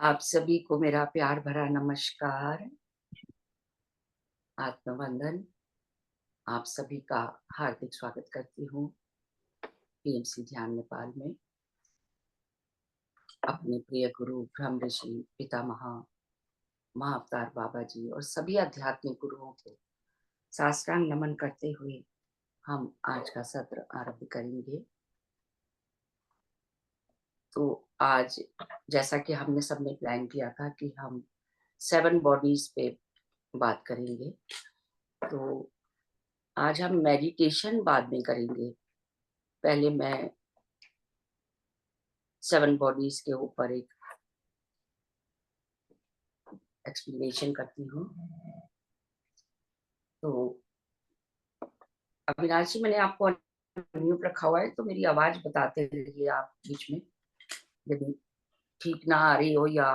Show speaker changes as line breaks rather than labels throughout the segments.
आप सभी को मेरा प्यार भरा नमस्कार, आत्मवंदन। आप सभी का हार्दिक स्वागत करती हूँ पीएमसी ध्यान नेपाल में। अपने प्रिय गुरु ब्रह्म ऋषि पितामह महाअवतार बाबा जी और सभी आध्यात्मिक गुरुओं को साष्टांग नमन करते हुए हम आज का सत्र आरंभ करेंगे। तो आज जैसा कि हमने सबने प्लान किया था कि हम 7 बॉडीज पे बात करेंगे, तो आज हम मेडिटेशन बाद में करेंगे। पहले मैं 7 बॉडीज के ऊपर एक एक्सप्लेनेशन करती हूँ। तो अविनाश जी, मैंने आपको म्यूट रखा हुआ है, तो मेरी आवाज बताते रहिए आप बीच में यदि ठीक ना आ रही हो या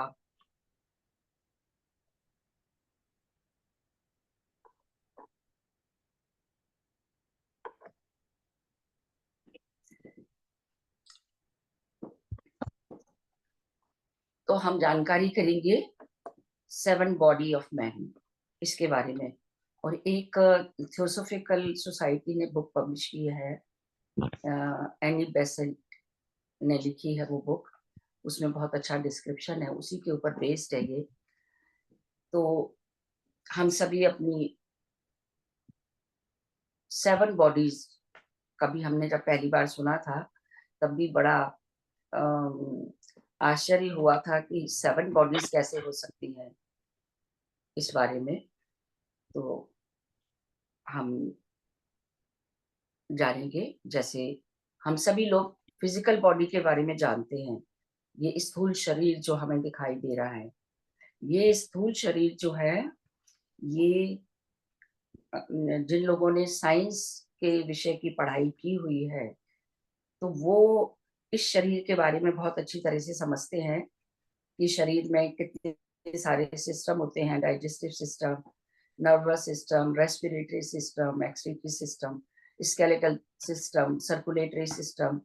तो हम जानकारी करेंगे 7 बॉडी ऑफ मैन इसके बारे में। और एक थियोसोफिकल सोसाइटी ने बुक पब्लिश की है, एनी बेसेंट ने लिखी है वो बुक। उसमें बहुत अच्छा डिस्क्रिप्शन है, उसी के ऊपर बेस्ड है ये। तो हम सभी अपनी 7 बॉडीज, कभी हमने जब पहली बार सुना था तब भी बड़ा आश्चर्य हुआ था कि 7 बॉडीज कैसे हो सकती हैं इस बारे में। तो हम जानेंगे। जैसे हम सभी लोग फिजिकल बॉडी के बारे में जानते हैं, ये स्थूल शरीर जो हमें दिखाई दे रहा है, ये स्थूल शरीर जो है, ये जिन लोगों ने साइंस के विषय की पढ़ाई की हुई है तो वो इस शरीर के बारे में बहुत अच्छी तरह से समझते हैं कि शरीर में कितने सारे सिस्टम होते हैं, digestive system, nervous system, respiratory system, excretory system, skeletal system, circulatory system,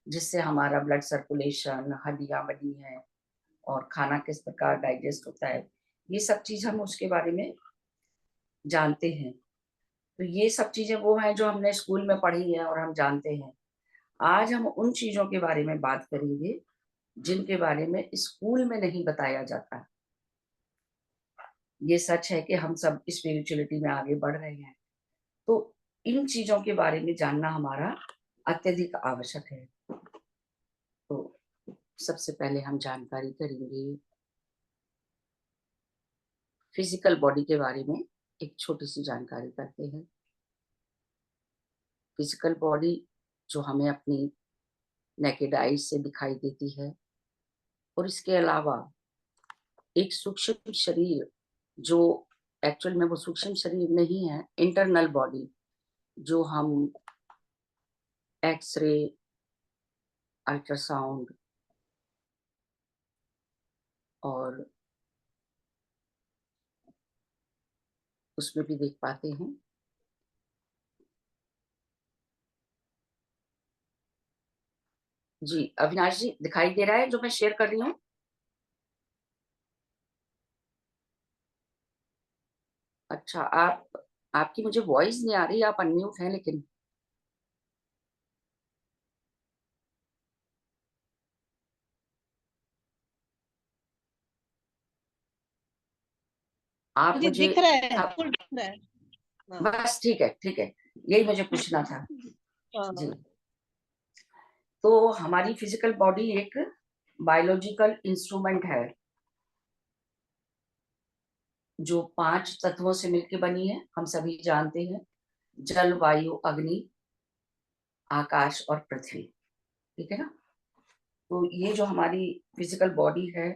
जिससे हमारा ब्लड सर्कुलेशन, हड्डियां बनी है और खाना किस प्रकार डाइजेस्ट होता है, ये सब चीज हम उसके बारे में जानते हैं। तो ये सब चीजें वो हैं जो हमने स्कूल में पढ़ी है और हम जानते हैं। आज हम उन चीजों के बारे में बात करेंगे जिनके बारे में स्कूल में नहीं बताया जाता। ये सच है कि हम सब स्पिरिचुअलिटी में आगे बढ़ रहे हैं, तो इन चीजों के बारे में जानना हमारा अत्यधिक आवश्यक है। तो सबसे पहले हम जानकारी करेंगे फिजिकल बॉडी के बारे में। एक छोटी सी जानकारी करते हैं। फिजिकल बॉडी जो हमें अपनी नेकेड आईज से दिखाई देती है, और इसके अलावा एक सूक्ष्म शरीर जो एक्चुअल में वो सूक्ष्म शरीर नहीं है, इंटरनल बॉडी, जो हम एक्सरे, अल्ट्रासाउंड और उसमें भी देख पाते हैं। जी अविनाश जी, दिखाई दे रहा है जो मैं शेयर कर रही हूँ? अच्छा, आपकी मुझे वॉइस नहीं आ रही, आप अनम्यूट हैं लेकिन। आप
मुझे
मुझे
दिख रहा है,
आप
फुल दिख रहा है। हाँ।
बस ठीक है, ठीक है, यही मुझे पूछना था। जी,
हाँ।
तो हमारी फिजिकल बॉडी एक बायोलॉजिकल इंस्ट्रूमेंट है जो 5 तत्वों से मिलकर बनी है। हम सभी जानते हैं, जल, वायु, अग्नि, आकाश और पृथ्वी। ठीक है ना? तो ये जो हमारी फिजिकल बॉडी है,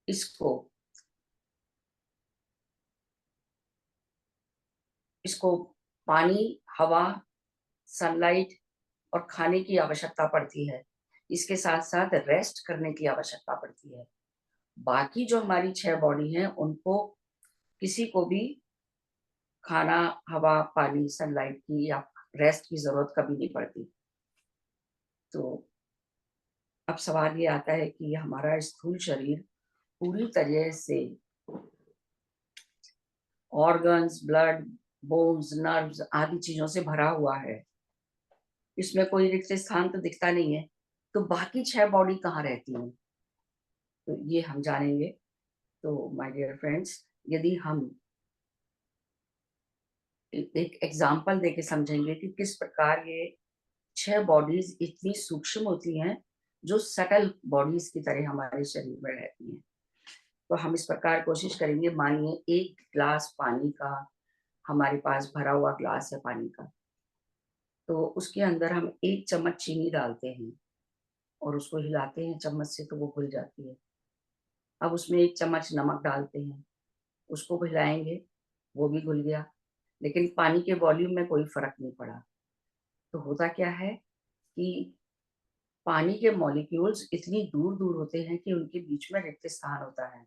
इसको इसको पानी, हवा, सनलाइट और खाने की आवश्यकता पड़ती है। इसके साथ साथ रेस्ट करने की आवश्यकता पड़ती है। बाकी जो हमारी 6 बॉडी हैं, उनको किसी को भी खाना, हवा, पानी, सनलाइट की या रेस्ट की जरूरत कभी नहीं पड़ती। तो अब सवाल ये आता है कि हमारा स्थूल शरीर पूरी तरह से ऑर्गन्स, ब्लड, बोन्स, नर्व्स आदि चीजों से भरा हुआ है, इसमें कोई रिक्त स्थान तो दिखता नहीं है, तो बाकी 6 बॉडी कहाँ रहती हैं? तो ये हम जानेंगे। तो माय डियर फ्रेंड्स, यदि हम एक एग्जाम्पल देके समझेंगे कि किस प्रकार ये 6 बॉडीज इतनी सूक्ष्म होती हैं, जो सटल बॉडीज की तरह हमारे शरीर में रहती हैं। तो हम इस प्रकार कोशिश करेंगे, मानिए 1 ग्लास पानी का हमारे पास भरा हुआ ग्लास है पानी का, तो उसके अंदर हम 1 चम्मच चीनी डालते हैं और उसको हिलाते हैं चम्मच से, तो वो घुल जाती है। अब उसमें 1 चम्मच नमक डालते हैं, उसको भी हिलाएँगे, वो भी घुल गया, लेकिन पानी के वॉल्यूम में कोई फ़र्क नहीं पड़ा। तो होता क्या है कि पानी के मॉलिक्यूल्स इतनी दूर-दूर होते हैं कि उनके बीच में रिक्त स्थान होता है।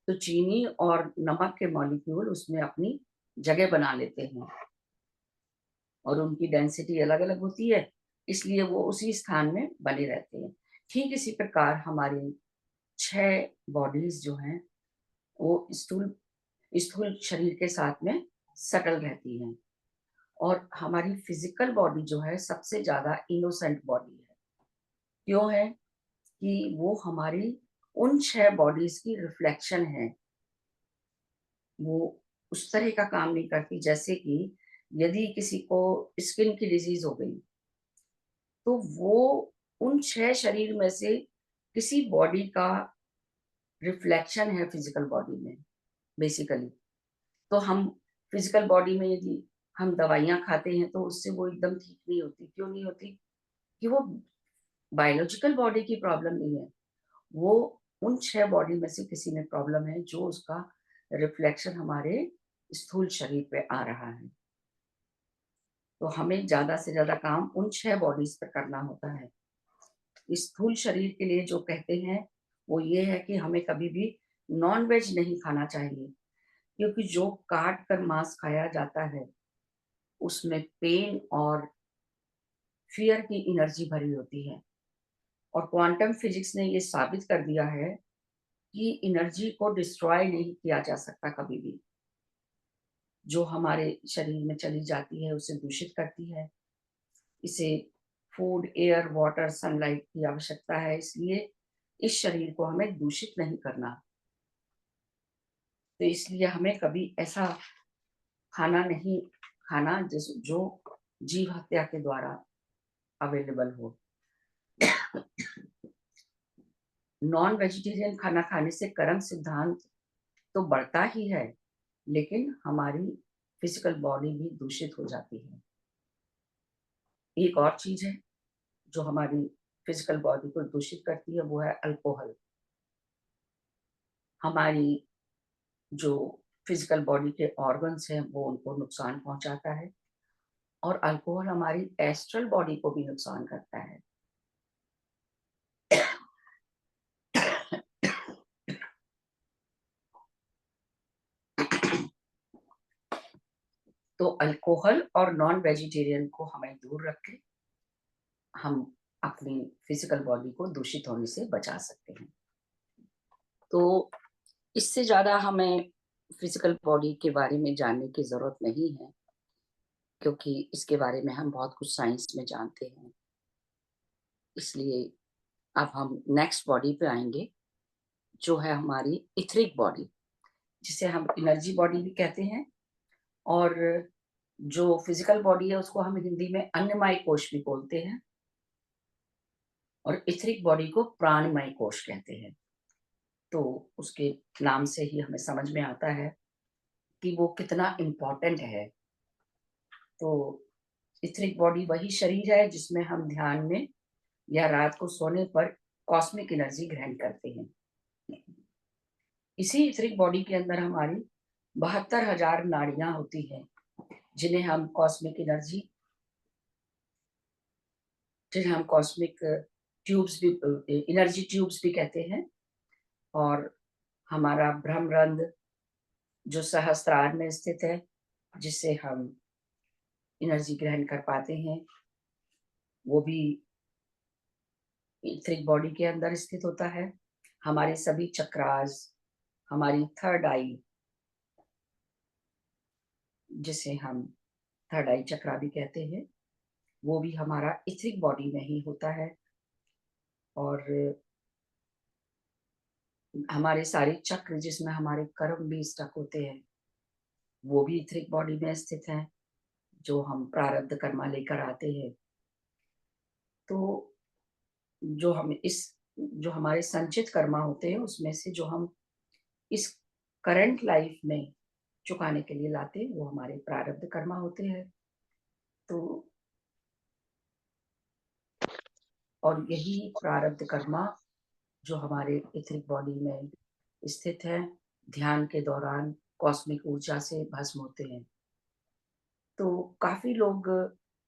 तो चीनी और नमक के मॉलिक्यूल उसमें अपनी जगह बना लेते हैं और उनकी डेंसिटी अलग-अलग होती है, इसलिए वो उसी स्थान में बने रहते हैं। ठीक इसी प्रकार हमारी 6 बॉडीज़ जो हैं, वो स्थूल स्थूल शरीर के साथ में सटल रहती हैं और हमारी फिजिकल बॉडी जो है सबसे ज़्यादा इनोसेंट बॉडी है। क्यों है? कि वो हमारी उन 6 बॉडीज़ की रिफ्लेक्शन है। वो उस तरह का काम नहीं करती, जैसे कि यदि किसी को स्किन की डिज़ीज़ हो गई, तो वो उन 6 शरीर में से किसी बॉडी का रिफ्लेक्शन है फिजिकल बॉडी में बेसिकली। तो हम फिजिकल बॉडी में यदि हम दवाइयाँ खाते हैं, तो उससे वो एकदम ठीक नहीं होती। क्यों नहीं होती? कि वो बायोलॉजिकल बॉडी की प्रॉब्लम नहीं है, वो उन 6 बॉडी में से किसी में प्रॉब्लम है, जो उसका रिफ्लेक्शन हमारे स्थूल शरीर पे आ रहा है। तो हमें ज़्यादा से ज़्यादा काम उन 6 बॉडीज़ पे करना होता है। स्थूल शरीर के लिए जो कहते हैं, वो ये है कि हमें कभी भी नॉन-वेज नहीं खाना चाहिए, क्योंकि जो काट कर मांस खाया जाता है, उसमें पेन और फ़ियर की एनर्जी भरी होती है और क्वांटम फिज़िक्स ने ये साबित कर दिया है कि एनर्जी को डिस्ट्रॉय नहीं किया जा सकता कभी भी। जो हमारे शरीर में चली जाती है, उसे दूषित करती है। इसे फूड, एयर, वाटर, सनलाइट की आवश्यकता है, इसलिए इस शरीर को हमें दूषित नहीं करना। तो इसलिए हमें कभी ऐसा खाना नहीं खाना जो जीव हत्या के द्वारा अवेलेबल हो। नॉन वेजिटेरियन खाना खाने से कर्म सिद्धांत तो बढ़ता ही है, लेकिन हमारी फिजिकल बॉडी भी दूषित हो जाती है। एक और चीज़ है जो हमारी फिजिकल बॉडी को दूषित करती है, वो है अल्कोहल। हमारी जो फिजिकल बॉडी के ऑर्गन्स हैं, वो उनको नुकसान पहुंचाता है और अल्कोहल हमारी एस्ट्रल बॉडी को भी नुकसान करता है। तो अल्कोहल और नॉन वेजिटेरियन को हमें दूर रख के हम अपनी फिजिकल बॉडी को दूषित होने से बचा सकते हैं। तो इससे ज़्यादा हमें फिजिकल बॉडी के बारे में जानने की ज़रूरत नहीं है, क्योंकि इसके बारे में हम बहुत कुछ साइंस में जानते हैं। इसलिए अब हम नेक्स्ट बॉडी पे आएँगे, जो है हमारी इथरिक बॉडी, जिसे हम एनर्जी बॉडी भी कहते हैं और जो फिजिकल बॉडी है उसको हम हिंदी में अन्नमय कोश भी बोलते हैं और इथरिक बॉडी को प्राणमय कोश कहते हैं। तो उसके नाम से ही हमें समझ में आता है कि वो कितना इम्पोर्टेंट है। तो इथरिक बॉडी वही शरीर है जिसमें हम ध्यान में या रात को सोने पर कॉस्मिक एनर्जी ग्रहण करते हैं। इसी इथरिक बॉडी के अंदर हमारी 72,000 नाड़ियाँ होती हैं, जिन्हें हम कॉस्मिक एनर्जी जिन्हें हम कॉस्मिक ट्यूब्स भी एनर्जी ट्यूब्स भी कहते हैं और हमारा ब्रह्मरंध्र जो सहस्त्रार में स्थित है, जिससे हम एनर्जी ग्रहण कर पाते हैं, वो भी इथरिक बॉडी के अंदर स्थित होता है। हमारे सभी चक्रास, हमारी थर्ड आई, जिसे हम थर्ड आई चक्रा भी कहते हैं, वो भी हमारा इथरिक बॉडी में ही होता है। और हमारे सारे चक्र जिसमें हमारे कर्म भी स्टक होते हैं, वो भी इथरिक बॉडी में स्थित हैं, जो हम प्रारब्ध कर्मा लेकर आते हैं। तो जो हम इस जो हमारे संचित कर्मा होते हैं, उसमें से जो हम इस करंट लाइफ में चुकाने के लिए लाते हैं, वो हमारे प्रारब्ध कर्मा होते हैं। तो और यही प्रारब्ध कर्मा जो हमारे इथरिक बॉडी में स्थित है, ध्यान के दौरान कॉस्मिक ऊर्जा से भस्म होते हैं। तो काफ़ी लोग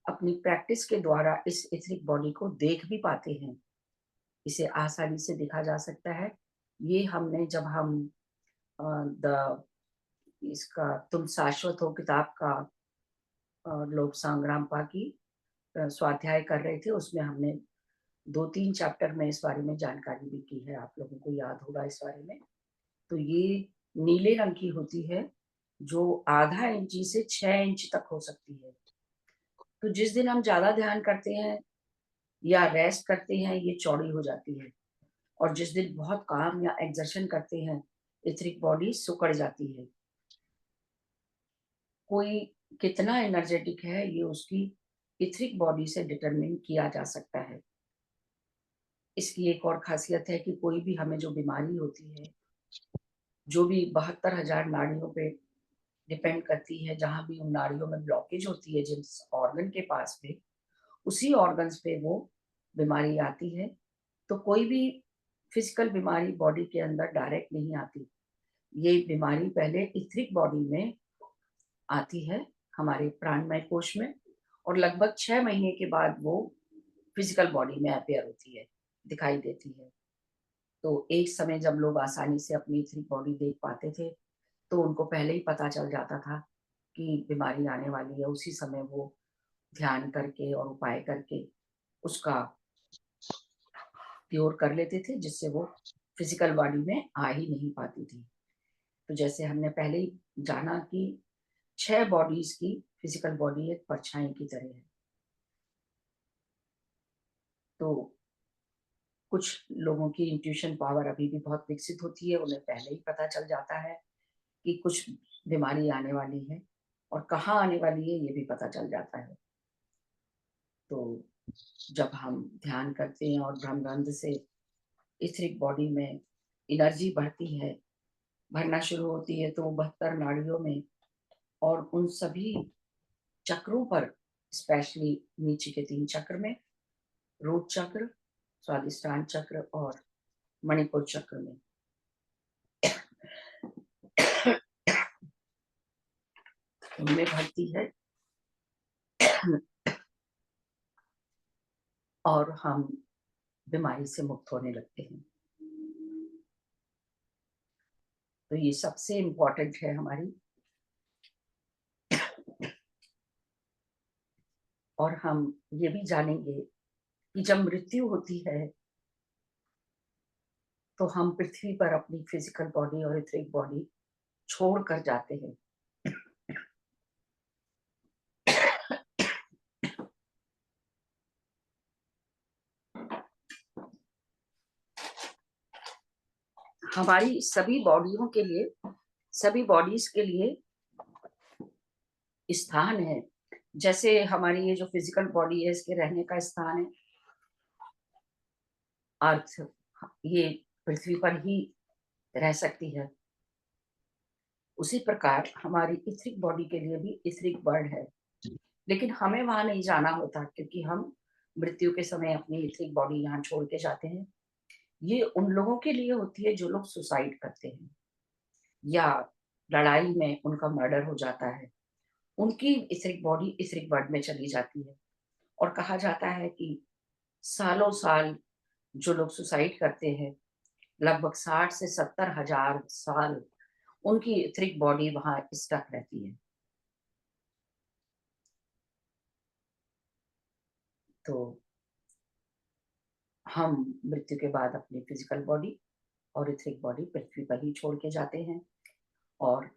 अपनी प्रैक्टिस के द्वारा इस इथरिक बॉडी को देख भी पाते हैं। इसे आसानी से देखा जा सकता है। ये हमने जब हम अ, द इसका तुम शाश्वत हो किताब का लोग संग्राम पा की स्वाध्याय कर रहे थे, उसमें हमने 2-3 चैप्टर में इस बारे में जानकारी भी की है, आप लोगों को याद होगा इस बारे में। तो ये नीले रंग की होती है, जो आधा इंची से 6 इंच तक हो सकती है। तो जिस दिन हम ज़्यादा ध्यान करते हैं या रेस्ट करते हैं, ये चौड़ी हो जाती है। और जिस दिन बहुत काम या एक्सर्शन करते हैं, इथरिक बॉडी सिकुड़ जाती है। कोई कितना एनर्जेटिक है, ये उसकी इथरिक बॉडी से डिटरमिन किया जा सकता है। इसकी एक और खासियत है कि कोई भी हमें जो बीमारी होती है, जो भी 72,000 नाड़ियों पे डिपेंड करती है, जहाँ भी उन नाड़ियों में ब्लॉकेज होती है जिस ऑर्गन के पास में, उसी ऑर्गन्स पे वो बीमारी आती है। तो कोई भी फिजिकल बीमारी बॉडी के अंदर डायरेक्ट नहीं आती। ये बीमारी पहले इथरिक बॉडी में आती है, हमारे प्राणमय कोश में, और लगभग 6 महीने के बाद वो फिजिकल बॉडी में अपीयर होती है, दिखाई देती है। तो एक समय जब लोग आसानी से अपनी इथरिक बॉडी देख पाते थे, तो उनको पहले ही पता चल जाता था कि बीमारी आने वाली है। उसी समय वो ध्यान करके और उपाय करके उसका क्योर कर लेते थे, जिससे वो फिजिकल बॉडी में आ ही नहीं पाती थी। तो जैसे हमने पहले ही जाना कि 6 बॉडीज़ की फिजिकल बॉडी एक परछाई की तरह है। तो कुछ लोगों की इंट्यूशन पावर अभी भी बहुत विकसित होती है, उन्हें पहले ही पता चल जाता है कि कुछ बीमारी आने वाली है, और कहाँ आने वाली है ये भी पता चल जाता है। तो जब हम ध्यान करते हैं और ब्रह्मरंध्र से इथरिक बॉडी में एनर्जी बढ़ती है, भरना शुरू होती है, तो 72 नाड़ियों में और उन सभी चक्रों पर, स्पेशली नीचे के 3 चक्र में, रूट चक्र, स्वादिष्टान चक्र और मणिपुर चक्र में उनमें भरती है, और हम बीमारी से मुक्त होने लगते हैं। तो ये सबसे इम्पोर्टेंट है हमारी। और हम ये भी जानेंगे कि जब मृत्यु होती है, तो हम पृथ्वी पर अपनी फिजिकल बॉडी और इथरिक बॉडी छोड़ कर जाते हैं। हमारी सभी बॉडियों के लिए, सभी बॉडीज के लिए स्थान है। जैसे हमारी ये जो फिजिकल बॉडी है, इसके रहने का स्थान है अर्थ, ये पृथ्वी पर ही रह सकती है। उसी प्रकार हमारी इथरिक बॉडी के लिए भी इथरिक वर्ल्ड है, लेकिन हमें वहां नहीं जाना होता, क्योंकि हम मृत्यु के समय अपनी इथरिक बॉडी यहाँ छोड़ के जाते हैं। ये उन लोगों के लिए होती है जो लोग सुसाइड करते हैं, या लड़ाई में उनका मर्डर हो जाता है, उनकी इथरिक बॉडी इथरिक वर्ल्ड में चली जाती है। और कहा जाता है कि सालों साल जो लोग सुसाइड करते हैं, लगभग 60 से 70,000 साल उनकी इथरिक बॉडी वहां स्टक रहती है। तो हम मृत्यु के बाद अपनी फिजिकल बॉडी और इथरिक बॉडी पृथ्वी पर ही छोड़ के जाते हैं। और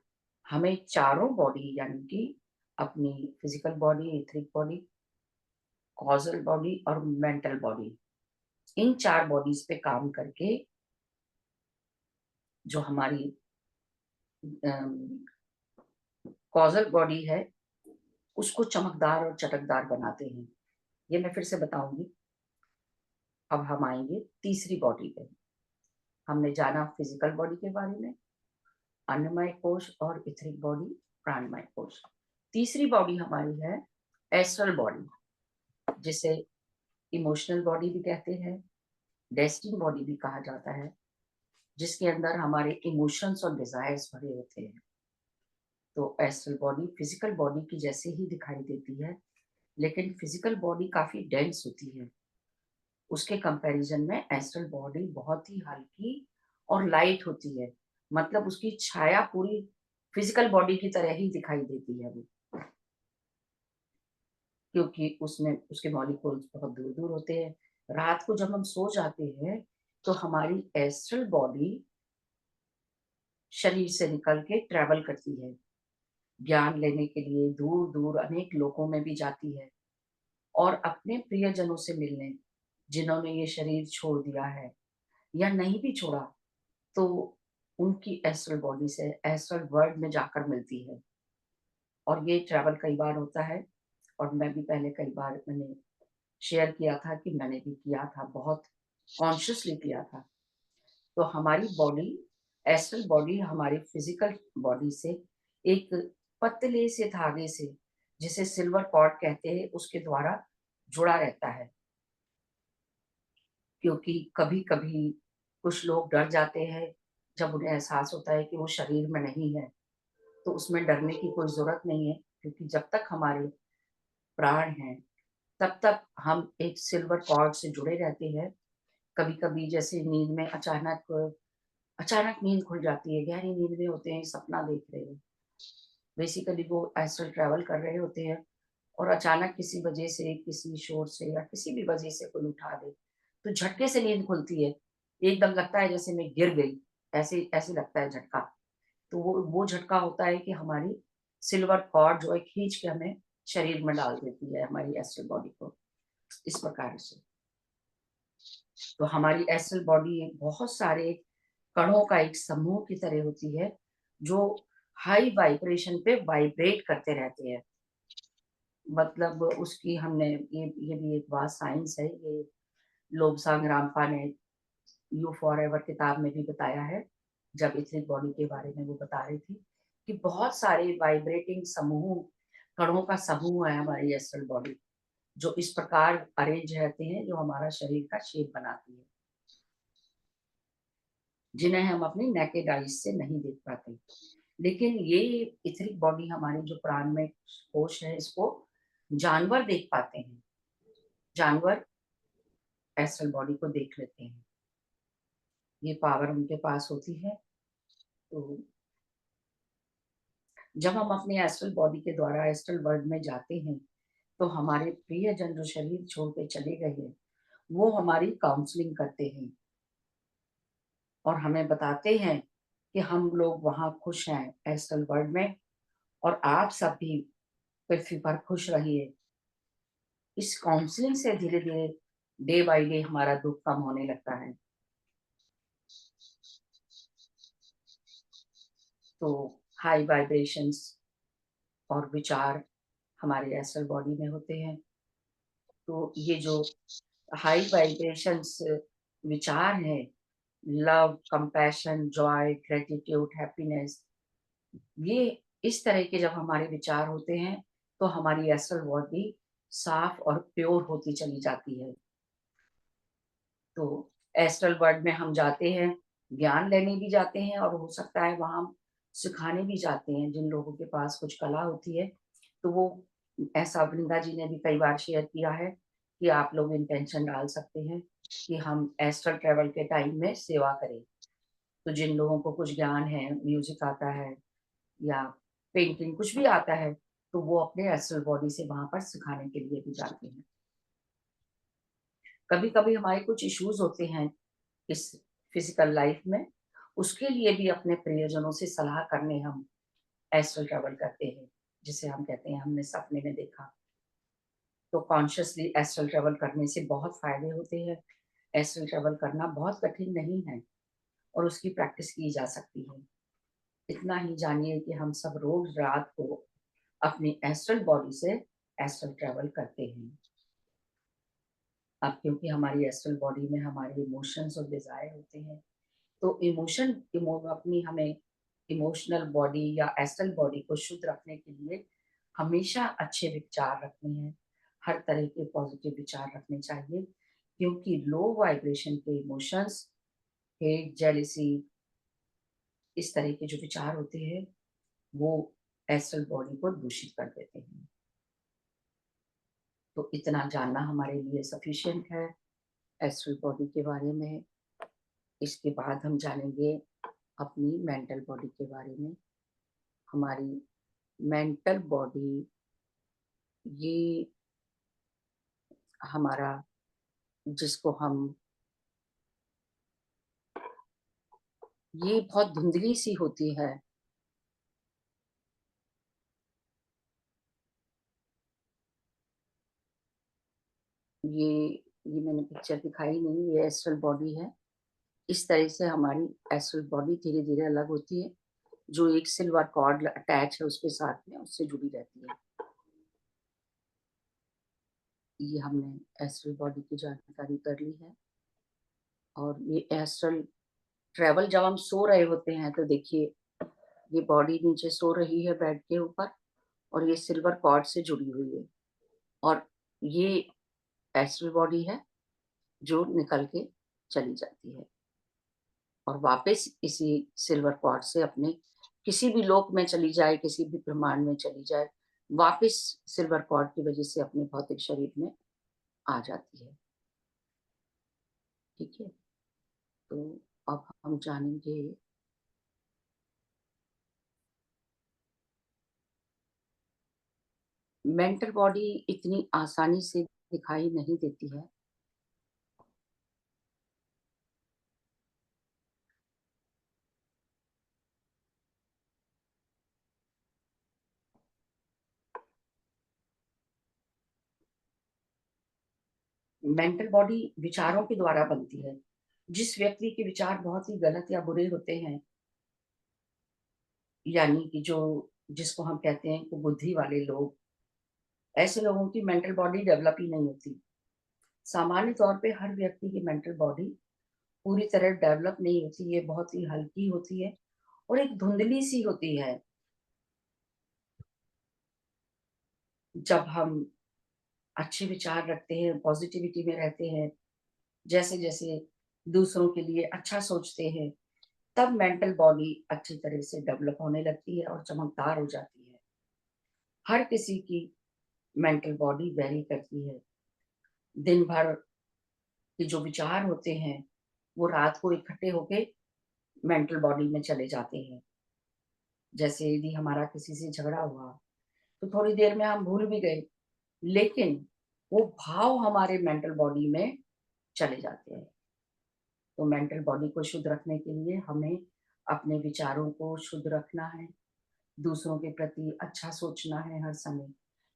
हमें चारों बॉडी यानी कि अपनी physical body, etheric body, causal body और मेंटल बॉडी, इन 4 बॉडीज़ पे काम करके जो हमारी अम, कॉजल बॉडी है, उसको चमकदार और चटकदार बनाते हैं। ये मैं फिर से बताऊँगी। अब हम आएँगे तीसरी बॉडी पे। हमने जाना फिजिकल बॉडी के बारे में, अन्नमय कोश और इथरिक बॉडी, प्राणमय कोश। तीसरी बॉडी हमारी है एस्ट्रल बॉडी, जिसे इमोशनल बॉडी भी कहते हैं, डेस्टिनी बॉडी भी कहा जाता है, जिसके अंदर हमारे इमोशंस और डिज़ायर्स भरे होते हैं। तो एस्ट्रल बॉडी फिजिकल बॉडी की जैसे ही दिखाई देती है, लेकिन फिजिकल बॉडी काफ़ी डेंस होती है। उसके कंपैरिज़न में एस्ट्रल बॉडी बहुत ही हल्की और लाइट होती है। मतलब उसकी छाया पूरी फिजिकल बॉडी की तरह ही दिखाई देती है वो, क्योंकि उसमें उसके मॉलिक्यूल्स बहुत दूर-दूर होते हैं। रात को जब हम सो जाते हैं, तो हमारी एस्ट्रल बॉडी शरीर से निकल के ट्रैवल करती है, ज्ञान लेने के लिए दूर-दूर अनेक लोकों में भी जाती है और अपने प्रियजनों से मिलने, जिन्होंने ये शरीर छोड़ दिया है या नहीं भी छोड़ा, तो उनकी एस्ट्रल बॉडी से एस्ट्रल वर्ल्ड में जाकर मिलती है। और ये ट्रैवल कई बार होता है और मैं भी पहले कई बार मैंने शेयर किया था कि मैंने भी किया था, बहुत कॉन्शियसली किया था। तो हमारी बॉडी, एस्ट्रल बॉडी हमारी फिजिकल बॉडी से एक पतले से धागे से, जिसे सिल्वर कॉर्ड कहते हैं, उसके द्वारा जुड़ा रहता है। क्योंकि कभी-कभी कुछ लोग डर जाते हैं, जब उन्हें एहसास होता है कि वो शरीर में नहीं है, तो उसमें डरने की कोई ज़रूरत नहीं है, क्योंकि जब तक हमारे प्राण हैं, तब तक हम एक सिल्वर कॉर्ड से जुड़े रहते हैं। कभी-कभी जैसे नींद में अचानक अचानक नींद खुल जाती है, गहरी नींद में होते हैं, सपना देख रहे हैं। बेसिकली वो एस्ट्रल ट्रैवल कर रहे होते हैं और अचानक किसी वजह से, किसी शोर से या किसी भी वजह से कोई उठा दे, तो झटके से नींद खुलती है। एकदम लगता है जैसे मैं गिर गई, ऐसे ऐसे लगता है झटका। तो वो झटका होता है कि हमारी सिल्वर कॉर्ड जो है खींच के हमें शरीर में डाल देती है, हमारी एस्ट्रल बॉडी को, इस प्रकार से। तो हमारी एस्ट्रल बॉडी एक बहुत सारे कणों का एक समूह की तरह होती है, जो हाई वाइब्रेशन पे वाइब्रेट करते रहते हैं। मतलब उसकी हमने ये भी एक वास्ट साइंस है, ये लोब्सांग रामपा ने यू फॉरएवर किताब में भी बताया है, जब इथनिक बॉडी के बारे में वो बता रही थी, कि बहुत सारे वाइब्रेटिंग समूह, कणों का समूह है हमारी एस्ट्रल बॉडी, जो इस प्रकार अरेंज रहते हैं, जो हमारा शरीर का शेप बनाती है, जिन्हें हम अपनी नेकेड आईज़ से नहीं देख पाते। लेकिन ये इथरिक बॉडी हमारी जो प्राण में कोश है, इसको जानवर देख पाते हैं। जानवर एस्ट्रल बॉडी को देख लेते हैं। ये पावर उनके पास होती है। तो जब हम अपनी एस्ट्रल बॉडी के द्वारा एस्ट्रल वर्ल्ड में जाते हैं, तो हमारे प्रियजन जो शरीर छोड़ के चले गए हैं, वो हमारी काउंसलिंग करते हैं और हमें बताते हैं कि हम लोग वहाँ खुश हैं एस्ट्रल वर्ल्ड में, और आप सब भी पृथ्वी पर खुश रहिए। इस काउंसलिंग से धीरे-धीरे, डे बाय डे हमारा दुःख कम होने लगता है। तो हाई वाइब्रेशंस और विचार हमारे एस्ट्रल बॉडी में होते हैं। तो ये जो हाई वाइब्रेशंस विचार हैं, love, compassion, Joy, gratitude, happiness, ये इस तरह के जब हमारे विचार होते हैं, तो हमारी एस्ट्रल बॉडी साफ और प्योर होती चली जाती है। तो एस्ट्रल वर्ल्ड में हम जाते हैं, ज्ञान लेने भी जाते हैं और हो सकता है वहाँ हम सिखाने भी जाते हैं। जिन लोगों के पास कुछ कला होती है, तो वो, ऐसा वृंदा जी ने भी कई बार शेयर किया है कि आप लोग इंटेंशन डाल सकते हैं कि हम एस्ट्रल ट्रैवल के टाइम में सेवा करें। तो जिन लोगों को कुछ ज्ञान है, म्यूज़िक आता है या पेंटिंग कुछ भी आता है, तो वो अपने एस्ट्रल बॉडी से वहाँ पर सिखाने के लिए भी जाते हैं। कभी-कभी हमारे कुछ इश्यूज़ होते हैं इस फिजिकल लाइफ में, उसके लिए भी अपने प्रियजनों से सलाह करने हम एस्ट्रल ट्रैवल करते हैं, जिसे हम कहते हैं हमने सपने में देखा। तो कॉन्शियसली एस्ट्रल ट्रैवल करने से बहुत फ़ायदे होते हैं। एस्ट्रल ट्रैवल करना बहुत कठिन नहीं है और उसकी प्रैक्टिस की जा सकती है। इतना ही जानिए कि हम सब रोज़ रात को अपनी एस्ट्रल बॉडी से एस्ट्रल ट्रैवल करते हैं। अब क्योंकि हमारी एस्ट्रल बॉडी में हमारे इमोशंस और डिज़ायर होते हैं, तो अपनी हमें इमोशनल बॉडी या एस्ट्रल बॉडी को शुद्ध रखने के लिए हमेशा अच्छे विचार रखने हैं, हर तरह के पॉजिटिव विचार रखने चाहिए, क्योंकि लो वाइब्रेशन के इमोशंस, हेट, जेलसी, इस तरह के जो विचार होते हैं, वो एस्ट्रल बॉडी को दूषित कर देते हैं। तो इतना जानना हमारे लिए सफिशिएंट है एस्ट्रल बॉडी के बारे में। इसके बाद हम जानेंगे अपनी मेंटल बॉडी के बारे में। हमारी मेंटल बॉडी, ये हमारा, जिसको हम, ये बहुत धुंधली सी होती है। ये ये मैंने पिक्चर दिखाई नहीं, ये एस्ट्रल बॉडी है। इस तरह से हमारी एस्ट्रल बॉडी धीरे धीरे अलग होती है, जो एक सिल्वर कॉर्ड अटैच है उसके साथ में, उससे जुड़ी रहती है। ये हमने एस्ट्रल बॉडी की जानकारी कर ली है। और ये एस्ट्रल ट्रैवल जब हम सो रहे होते हैं तो देखिए, ये बॉडी नीचे सो रही है बेड के ऊपर और ये सिल्वर कॉर्ड से जुड़ी हुई है, और ये एस्ट्रल बॉडी है जो निकल के चली जाती है और वापस इसी सिल्वर कॉर्ड से अपने किसी भी लोक में चली जाए, किसी भी ब्रह्मांड में चली जाए, वापस सिल्वर कॉर्ड की वजह से अपने भौतिक शरीर में आ जाती है। ठीक है, तो अब हम जानेंगे मेंटल बॉडी इतनी आसानी से दिखाई नहीं देती है। मेंटल बॉडी विचारों के द्वारा बनती है। जिस व्यक्ति के विचार बहुत ही गलत या बुरे होते हैं, यानी कि जो, जिसको हम कहते हैं कुबुद्धि वाले लोग, ऐसे लोगों की मेंटल बॉडी डेवलप ही नहीं होती। सामान्य तौर पे हर व्यक्ति की मेंटल बॉडी पूरी तरह डेवलप नहीं होती, ये बहुत ही हल्की होती है और एक धुंधली सी होती है। जब हम अच्छे विचार रखते हैं, पॉजिटिविटी में रहते हैं, जैसे जैसे दूसरों के लिए अच्छा सोचते हैं, तब मेंटल बॉडी अच्छी तरह से डेवलप होने लगती है और चमकदार हो जाती है। हर किसी की मेंटल बॉडी वेरी करती है। दिन भर के जो विचार होते हैं, वो रात को इकट्ठे होके मेंटल बॉडी में चले जाते हैं। जैसे यदि हमारा किसी से झगड़ा हुआ, तो थोड़ी देर में हम भूल भी गए, लेकिन वो भाव हमारे मेंटल बॉडी में चले जाते हैं। तो मेंटल बॉडी को शुद्ध रखने के लिए हमें अपने विचारों को शुद्ध रखना है, दूसरों के प्रति अच्छा सोचना है हर समय।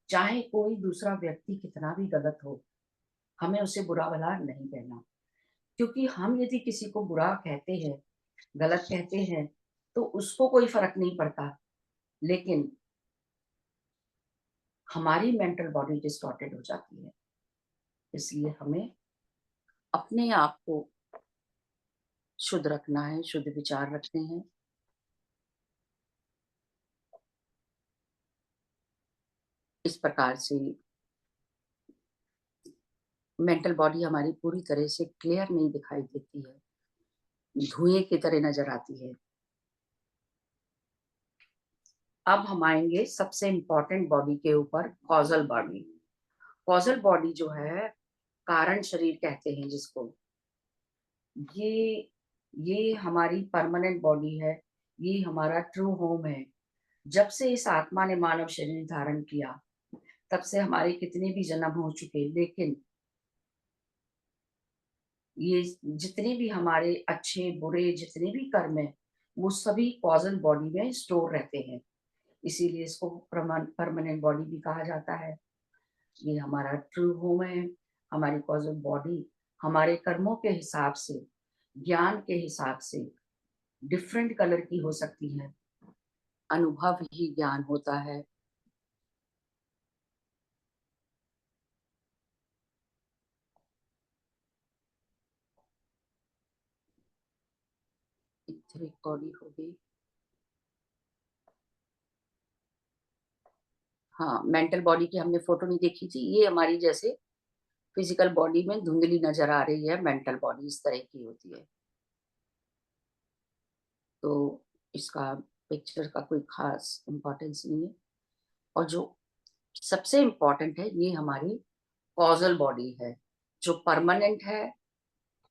चाहे कोई दूसरा व्यक्ति कितना भी गलत हो, हमें उसे बुरा-भला नहीं कहना। क्योंकि हम यदि किसी को बुरा कहते हैं, गलत कहते हैं, तो उसको कोई फ़र्क नहीं पड़ता। लेकिन हमारी मेंटल बॉडी डिस्टॉर्टेड हो जाती है। इसलिए हमें अपने आप को शुद्ध रखना है, शुद्ध विचार रखने हैं। इस प्रकार से मेंटल बॉडी हमारी पूरी तरह से क्लियर नहीं दिखाई देती है, धुएँ की तरह नज़र आती है। अब हम आएँगे सबसे इम्पोर्टेंट बॉडी के ऊपर, कॉज़ल बॉडी। कॉज़ल बॉडी जो है, कारण शरीर कहते हैं जिसको, ये ये हमारी परमानेंट बॉडी है, ये हमारा ट्रू होम है। जब से इस आत्मा ने मानव शरीर धारण किया, तब से हमारे कितने भी जन्म हो चुके, लेकिन ये जितने भी हमारे अच्छे बुरे जितने भी कर्म है, वो सभी कॉजल बॉडी में स्टोर रहते हैं। इसीलिए इसको परमानेंट बॉडी भी कहा जाता है। ये हमारा ट्रू होम है। हमारी कॉजल बॉडी हमारे कर्मों के हिसाब से, ज्ञान के हिसाब से डिफरेंट कलर की हो सकती है। अनुभव ही ज्ञान होता है। इथरिक बॉडी हो गई। हाँ, मेंटल बॉडी की हमने फोटो नहीं देखी थी। ये हमारी जैसे फिजिकल बॉडी में धुंधली नजर आ रही है, मेंटल बॉडी इस तरह की होती है। तो इसका पिक्चर का कोई खास इम्पोर्टेंस नहीं है। और जो सबसे इम्पोर्टेंट है, ये हमारी कॉजल बॉडी है जो परमानेंट है,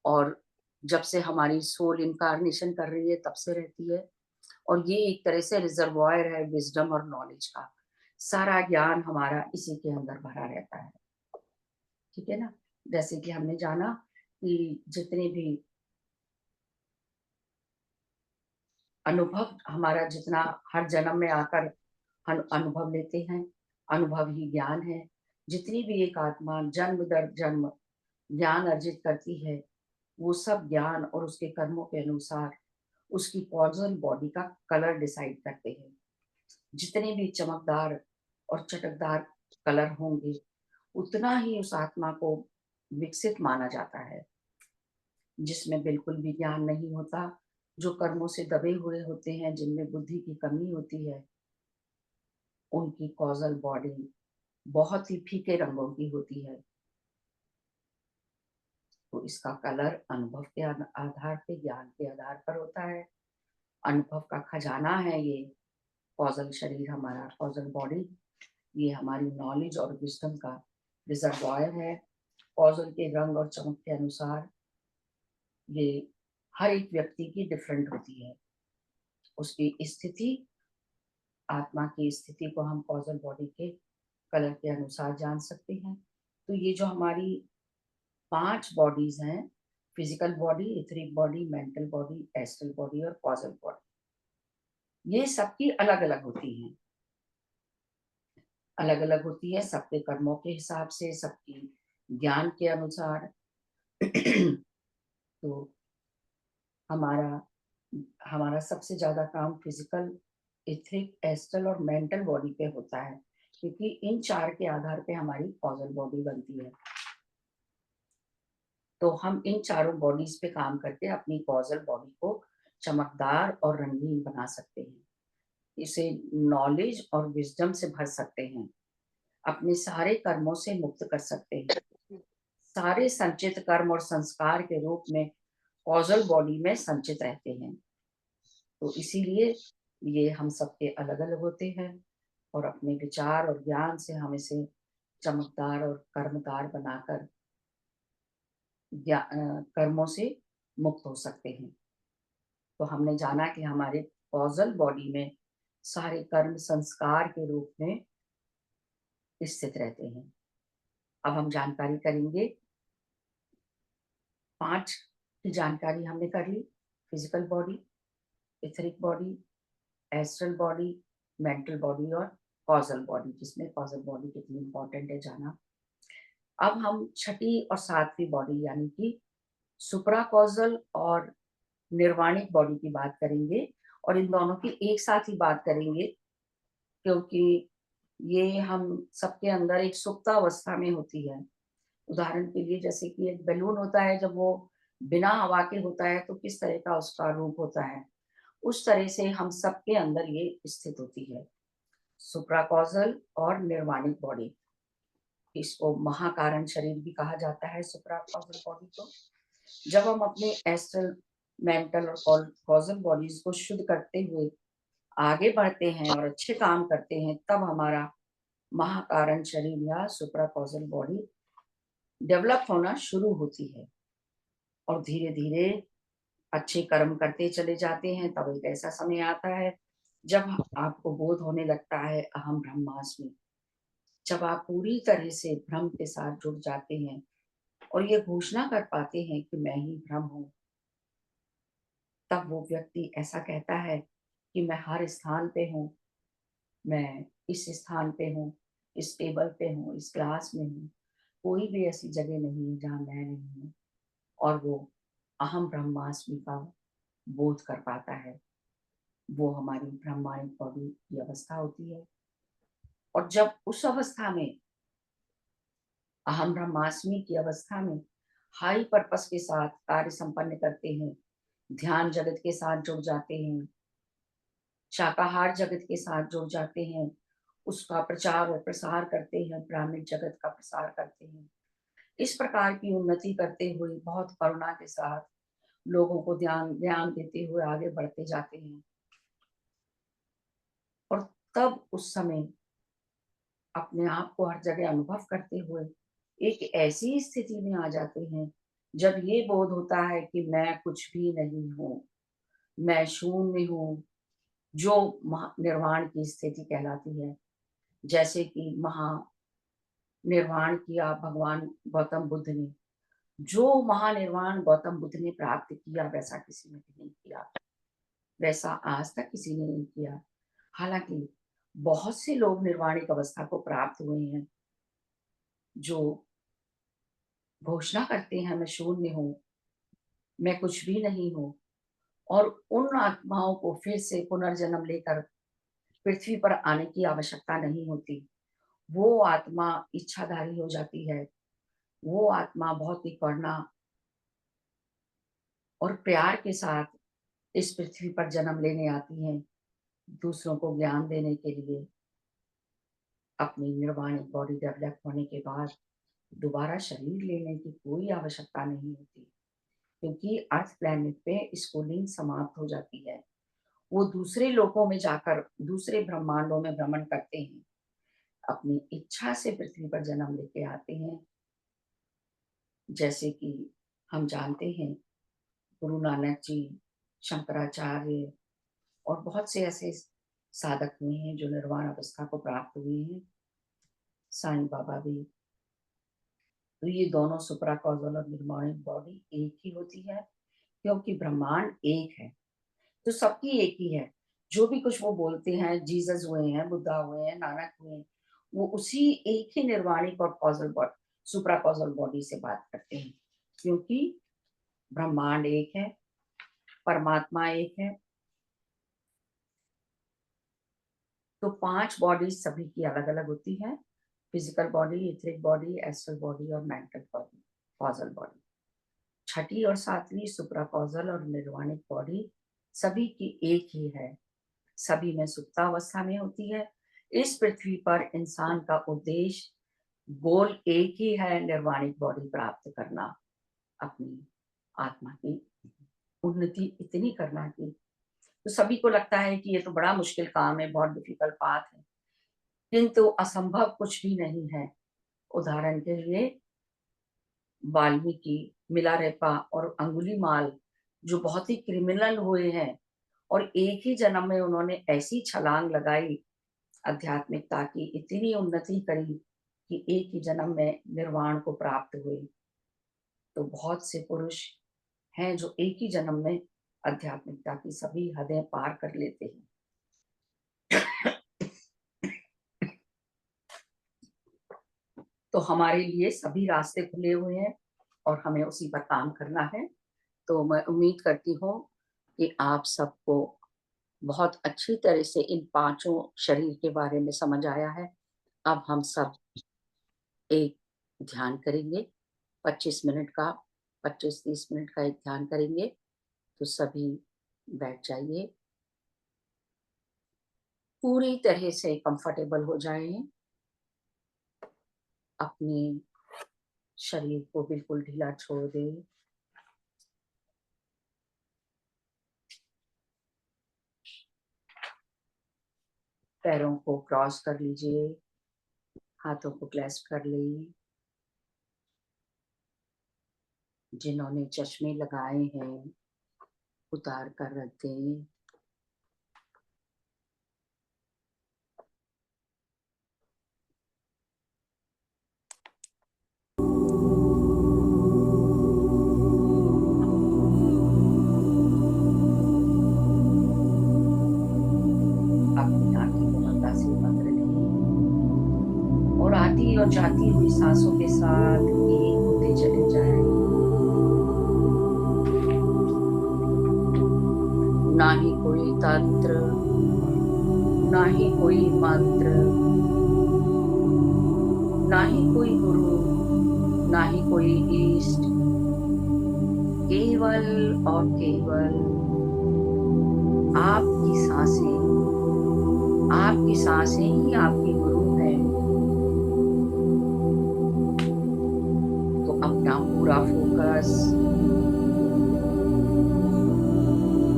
और जब से हमारी सोल इनकारनेशन कर रही है तब से रहती है। और ये एक तरह से रिजर्वायर है विजडम और नॉलेज का। सारा ज्ञान हमारा इसी के अंदर भरा रहता है। ठीक है ना। जैसे कि हमने जाना कि जितने भी अनुभव हमारा, जितना हर जन्म में आकर हम अनुभव लेते हैं, अनुभव ही ज्ञान है। जितनी भी एक आत्मा जन्म दर जन्म ज्ञान अर्जित करती है, वो सब ज्ञान और उसके कर्मों के अनुसार उसकी कॉजल बॉडी का कलर डिसाइड करते हैं। जितने भी चमकदार और चटकदार कलर होंगे, उतना ही उस आत्मा को विकसित माना जाता है। जिसमें बिल्कुल भी ज्ञान नहीं होता, जो कर्मों से दबे हुए होते हैं, जिनमें बुद्धि की कमी होती है, उनकी कॉजल बॉडी बहुत ही फीके रंगों की होती है। तो इसका कलर अनुभव के आधार पे, ज्ञान के आधार पर होता है। अनुभव का खजाना है ये कॉजल शरीर, हमारा कॉजल बॉडी। ये हमारी नॉलेज और विजडम का रिजर्वायर है। कॉजल के रंग और चमक के अनुसार ये हर एक व्यक्ति की डिफरेंट होती है। उसकी स्थिति, आत्मा की स्थिति को हम कॉजल बॉडी के कलर के अनुसार जान सकते हैं। तो ये जो हमारी 5 बॉडीज हैं, physical body, etheric body, mental body, astral body और कॉजल बॉडी, ये सबकी अलग अलग होती हैं। अलग अलग होती है सबके कर्मों के हिसाब से, सबकी ज्ञान के अनुसार। तो हमारा हमारा सबसे ज्यादा काम फिजिकल, इथिक, एस्ट्रल और मेंटल बॉडी पे होता है, क्योंकि इन 4 के आधार पे हमारी कॉजल बॉडी बनती है। तो हम इन चारों बॉडीज पे काम करके अपनी कॉजल बॉडी को चमकदार और रंगीन बना सकते हैं। इसे नॉलेज और विजडम से भर सकते हैं, अपने सारे कर्मों से मुक्त कर सकते हैं। सारे संचित कर्म और संस्कार के रूप में कॉजल बॉडी में संचित रहते हैं। तो इसीलिए ये हम सबके अलग अलग होते हैं, और अपने विचार और ज्ञान से हम इसे चमकदार और कर्मदार बनाकर कर्मों से मुक्त हो सकते हैं। तो हमने जाना कि हमारे कॉजल बॉडी में सारे कर्म संस्कार के रूप में स्थित रहते हैं। अब हम जानकारी करेंगे, 5 की जानकारी हमने कर ली। Physical body, etheric body, astral body, mental body और कॉजल बॉडी, जिसमें कॉजल बॉडी कितनी इंपॉर्टेंट है जाना। अब हम छठी और 7वीं बॉडी यानी कि सुप्राकॉजल और निर्वाणिक बॉडी की बात करेंगे, और इन दोनों की एक साथ ही बात करेंगे, क्योंकि ये हम सबके अंदर एक सुप्तावस्था में होती है। उदाहरण के लिए जैसे कि एक बैलून होता है, जब वो बिना हवा के होता है तो किस तरह का उसका रूप होता है, उस तरह से हम सबके अंदर ये स्थित होती है, सुप्राकॉजल और निर्वाणिक बॉडी। इसको महाकारण शरीर भी कहा जाता है, सुप्राकॉजल बॉडी को। जब हम अपने एस्ट्रल, मेंटल और कॉजल बॉडीज को शुद्ध करते हुए आगे बढ़ते हैं और अच्छे काम करते हैं, तब हमारा महाकारण शरीर या सुप्राकॉजल बॉडी डेवलप होना शुरू होती है। और धीरे धीरे अच्छे कर्म करते चले जाते हैं, तब एक ऐसा समय आता है जब आपको बोध होने लगता है अहम ब्रह्मास्मि। जब आप पूरी तरह से ब्रह्म के साथ जुड़ जाते हैं, और ये घोषणा कर पाते हैं कि मैं ही ब्रह्म हूँ, तब वो व्यक्ति ऐसा कहता है कि मैं हर स्थान पे हूँ, मैं इस स्थान पे हूँ, इस टेबल पे हूँ, इस क्लास में हूँ, कोई भी ऐसी जगह नहीं है जहाँ मैं नहीं हूँ। और वो अहम ब्रह्मास्मि का बोध कर पाता है। वो हमारी ब्रह्मांड बॉडी की अवस्था होती है। और जब उस अवस्था में, अहम ब्रह्मास्मि की अवस्था में हाई पर्पस के साथ कार्य संपन्न करते हैं, ध्यान जगत के साथ जुड़ जाते हैं, शाकाहार जगत के साथ जुड़ जाते हैं, उसका प्रचार और प्रसार करते हैं, ब्राह्मण जगत का प्रसार करते हैं। इस प्रकार की उन्नति करते हुए बहुत करुणा के साथ लोगों को ध्यान ज्ञान देते हुए आगे बढ़ते जाते हैं। और तब उस समय अपने आप को हर जगह अनुभव करते हुए एक ऐसी स्थिति में आ जाते हैं जब ये बोध होता है कि मैं कुछ भी नहीं हूँ, मैं शून्य हूँ, जो निर्वाण की स्थिति कहलाती है। जैसे कि महानिर्वाण किया भगवान गौतम बुद्ध ने, जो महानिर्वाण गौतम बुद्ध ने प्राप्त किया वैसा किसी ने भी नहीं किया, वैसा आज तक किसी ने नहीं किया। हालांकि बहुत से लोग निर्वाणिक अवस्था को प्राप्त हुए हैं, जो घोषणा करते हैं मैं शून्य हूँ, मैं कुछ भी नहीं हूँ, और उन आत्माओं को फिर से पुनर्जन्म लेकर पृथ्वी पर आने की आवश्यकता नहीं होती। वो आत्मा इच्छाधारी हो जाती है, वो आत्मा बहुत ही करुणा और प्यार के साथ इस पृथ्वी पर जन्म लेने आती हैं, दूसरों को ज्ञान देने के लिए। अपनी निर्वाणिक बॉडी डेवलप होने के बाद दोबारा शरीर लेने की कोई आवश्यकता नहीं होती, क्योंकि अर्थ प्लैनेट पे स्कूलिंग समाप्त हो जाती है। वो दूसरे लोकों में जाकर दूसरे ब्रह्मांडों में भ्रमण करते हैं, अपनी इच्छा से पृथ्वी पर जन्म लेके आते हैं। जैसे कि हम जानते हैं गुरु नानक जी, शंकराचार्य और बहुत से ऐसे साधक हुए हैं जो निर्वाण अवस्था को प्राप्त हुए हैं, साईं बाबा भी। तो ये दोनों सुपरा कॉजल और निर्वाणिक बॉडी एक ही होती है, क्योंकि ब्रह्मांड एक है, तो सबकी एक ही है। जो भी कुछ वो बोलते हैं, जीसस हुए हैं, बुद्धा हुए हैं, नानक हुए हैं, वो उसी एक ही निर्वाणिक और कॉजल बॉडी, सुपरा कॉजल बॉडी से बात करते हैं, क्योंकि ब्रह्मांड एक है, परमात्मा एक है। तो 5 बॉडी सभी की अलग-अलग होती है, physical body, etheric body, astral body और मेंटल बॉडी, कॉजल बॉडी। छठी और सातवीं सुप्रा कॉजल और निर्वाणिक बॉडी सभी की एक ही है, सभी में सुप्तावस्था में होती है। इस पृथ्वी पर इंसान का उद्देश्य गोल एक ही है, निर्वाणिक बॉडी प्राप्त करना, अपनी आत्मा की उन्नति इतनी करना कि, तो सभी को लगता है कि ये तो बड़ा मुश्किल काम है, बहुत डिफिकल्ट पाथ है, किंतु असंभव कुछ भी नहीं है। उदाहरण के लिए वाल्मीकि, मिलारेपा और अंगुलीमाल, जो बहुत ही क्रिमिनल हुए हैं, और एक ही जन्म में उन्होंने ऐसी छलांग लगाई, आध्यात्मिकता की इतनी उन्नति करी कि एक ही जन्म में निर्वाण को प्राप्त हुए। तो बहुत से पुरुष हैं जो एक ही जन्म में आध्यात्मिकता की सभी हदें पार कर लेते हैं। तो हमारे लिए सभी रास्ते खुले हुए हैं और हमें उसी पर काम करना है। तो मैं उम्मीद करती हूँ कि आप सबको बहुत अच्छी तरह से इन पांचों शरीर के बारे में समझ आया है। अब हम सब एक ध्यान करेंगे, 25 मिनट का, 25-30 मिनट का एक ध्यान करेंगे। तो सभी बैठ जाइए, पूरी तरह से कंफर्टेबल हो जाएं, अपने शरीर को बिल्कुल ढीला छोड़ दें। पैरों को क्रॉस कर लीजिए, हाथों को क्लैस्प कर लीजिए। जिन्होंने चश्मे लगाए हैं उतार कर रख दें। सांसों के साथ एक होते चले जाएं। ना ही कोई तंत्र, ना ही कोई मंत्र, ना ही कोई गुरु, ना ही कोई इष्ट, केवल और केवल आपकी सांसें, आपकी सांसें ही आपकी गुरु है। तो अपना पूरा फोकस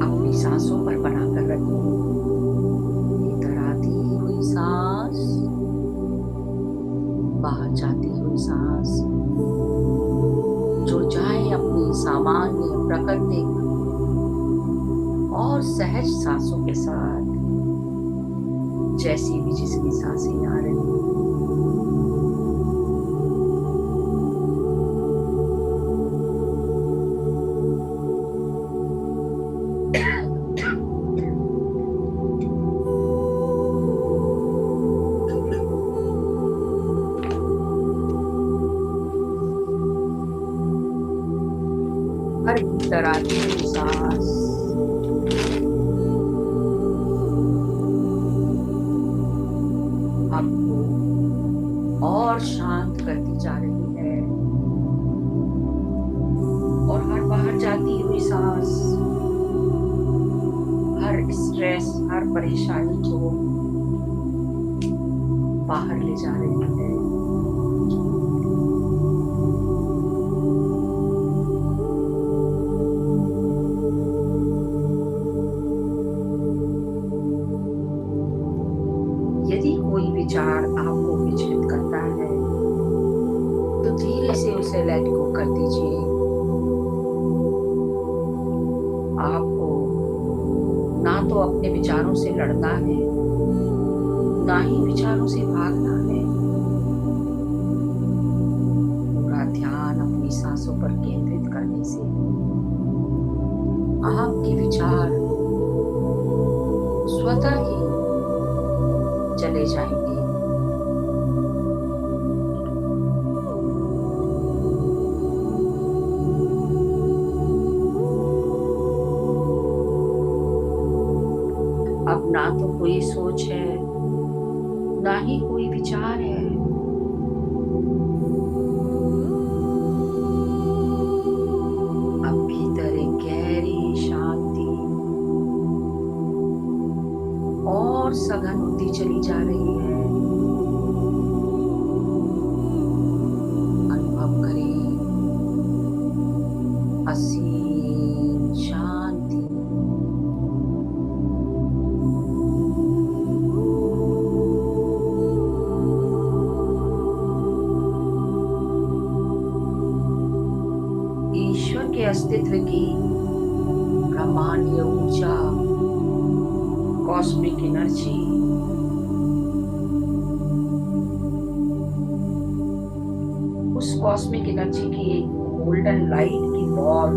अपनी सांसों पर बनाकर रखें। भीतर आती हुई सांस, बाहर जाती हुई सांस, जुड़ जाए अपनी सामान्य प्राकृतिक और सहज सांसों के साथ, जैसी भी जिसकी सांसें आ रही हैं। हर भीतर आती हुई सांस आपको और शांत करती जा रही है, और हर बाहर जाती हुई सांस हर स्ट्रेस, हर परेशानी को बाहर ले जा रही है। यदि कोई विचार आपको विचलित करता है तो धीरे से उसे लेट गो कर दीजिए। आपको ना तो अपने विचारों से लड़ना है, ना ही विचारों से भागना है। पूरा ध्यान अपनी सांसों पर केंद्रित करने से आपके विचार स्वतः ही चले जाएंगे। अब ना तो कोई सोच है, ना ही कोई विचार है। अब भीतर एक गहरी शांति और सघन होती चली जा रही है। अनुभव करें असीम शांति। ईश्वर के अस्तित्व की ब्रह्मांडीय ऊर्जा, कॉस्मिक एनर्जी उस कॉस्मिक एनर्जी की एक गोल्डन लाइट की बॉल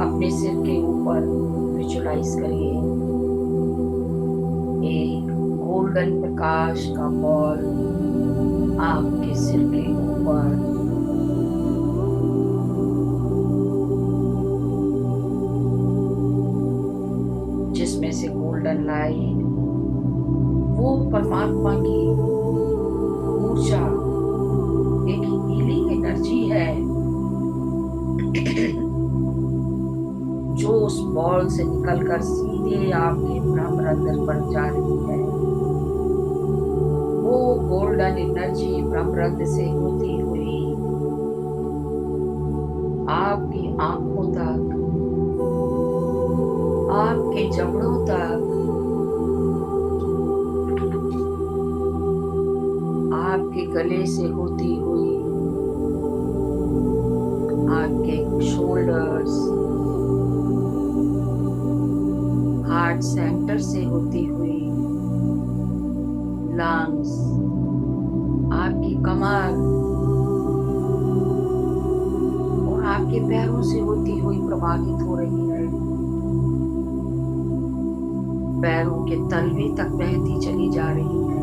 अपने सिर के ऊपर विजुलाइज करिए। एक गोल्डन प्रकाश का बॉल आपके सिर के ऊपर जिसमें से गोल्डन लाइट वो परमात्मा की ऊर्जा, एक हीलिंग एनर्जी है जो उस बॉल से निकलकर सीधे आपके ब्रह्मरंध्र पर जा रही है। वो गोल्डन एनर्जी ब्रह्मरंध्र से होती हुई आपकी आंखों तक, आपके जबड़ों तक, आपके गले से होती हुई आपके शोल्डर्स, हार्ट सेंटर से होती हुई लंग्स, आपकी कमर और आपके पैरों से होती हुई प्रवाहित हो रही है। पैरों के तलवे तक बहती चली जा रही है।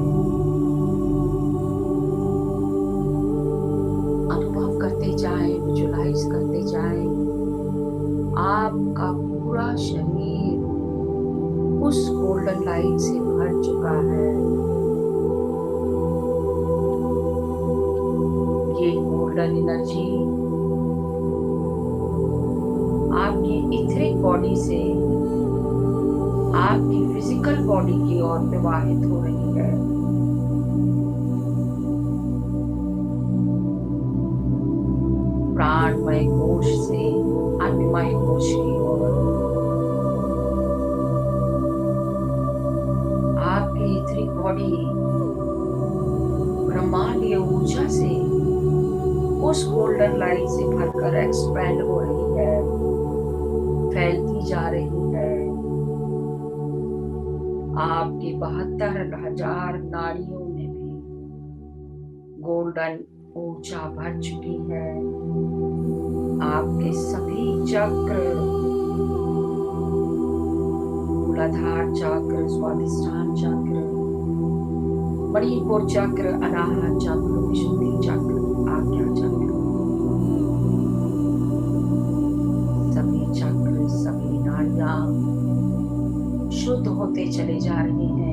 आपका पूरा शरीर उस गोल्डन लाइट से भर चुका है। ये गोल्डन एनर्जी आपकी इथरिक बॉडी से आपकी फिजिकल बॉडी की ओर प्रवाहित हो रही है। प्राणमय कोश से अन्नमय कोश की ओर आपकी इथरिक बॉडी ब्रह्मांडीय ऊर्जा से उस गोल्डन लाइट से भरकर एक्सपैंड हो रही है, फैलती जा रही है। आपकी 72,000 नाड़ियों में भी गोल्डन ऊर्जा भर चुकी है। आपके सभी चक्र, मूलाधार चक्र, स्वादिष्ठान चक्र, मणिपुर चक्र, अनाहत चक्र, विशुद्धि चक्र, आज्ञा चक्र, सभी चक्र, सभी नाड़ियां शुद्ध होते चले जा रहे हैं।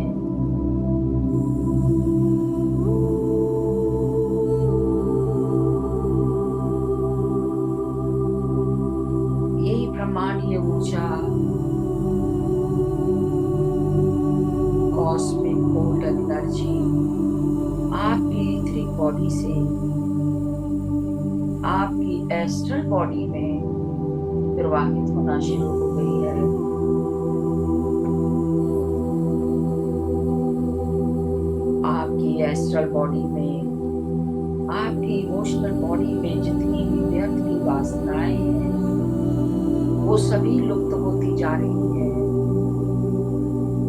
यही ब्रह्मांडीय ऊर्जा कॉस्मिक गोल्डन एनर्जी आपकी इथरिक बॉडी से आपकी एस्ट्रल बॉडी में प्रवाहित होना शुरू हो गई है। आपकी एस्ट्रल बॉडी में, आपकी इमोशनल बॉडी में जितनी भी व्यर्थ की वासनाएं हैं वो सभी लुप्त होती जा रही है।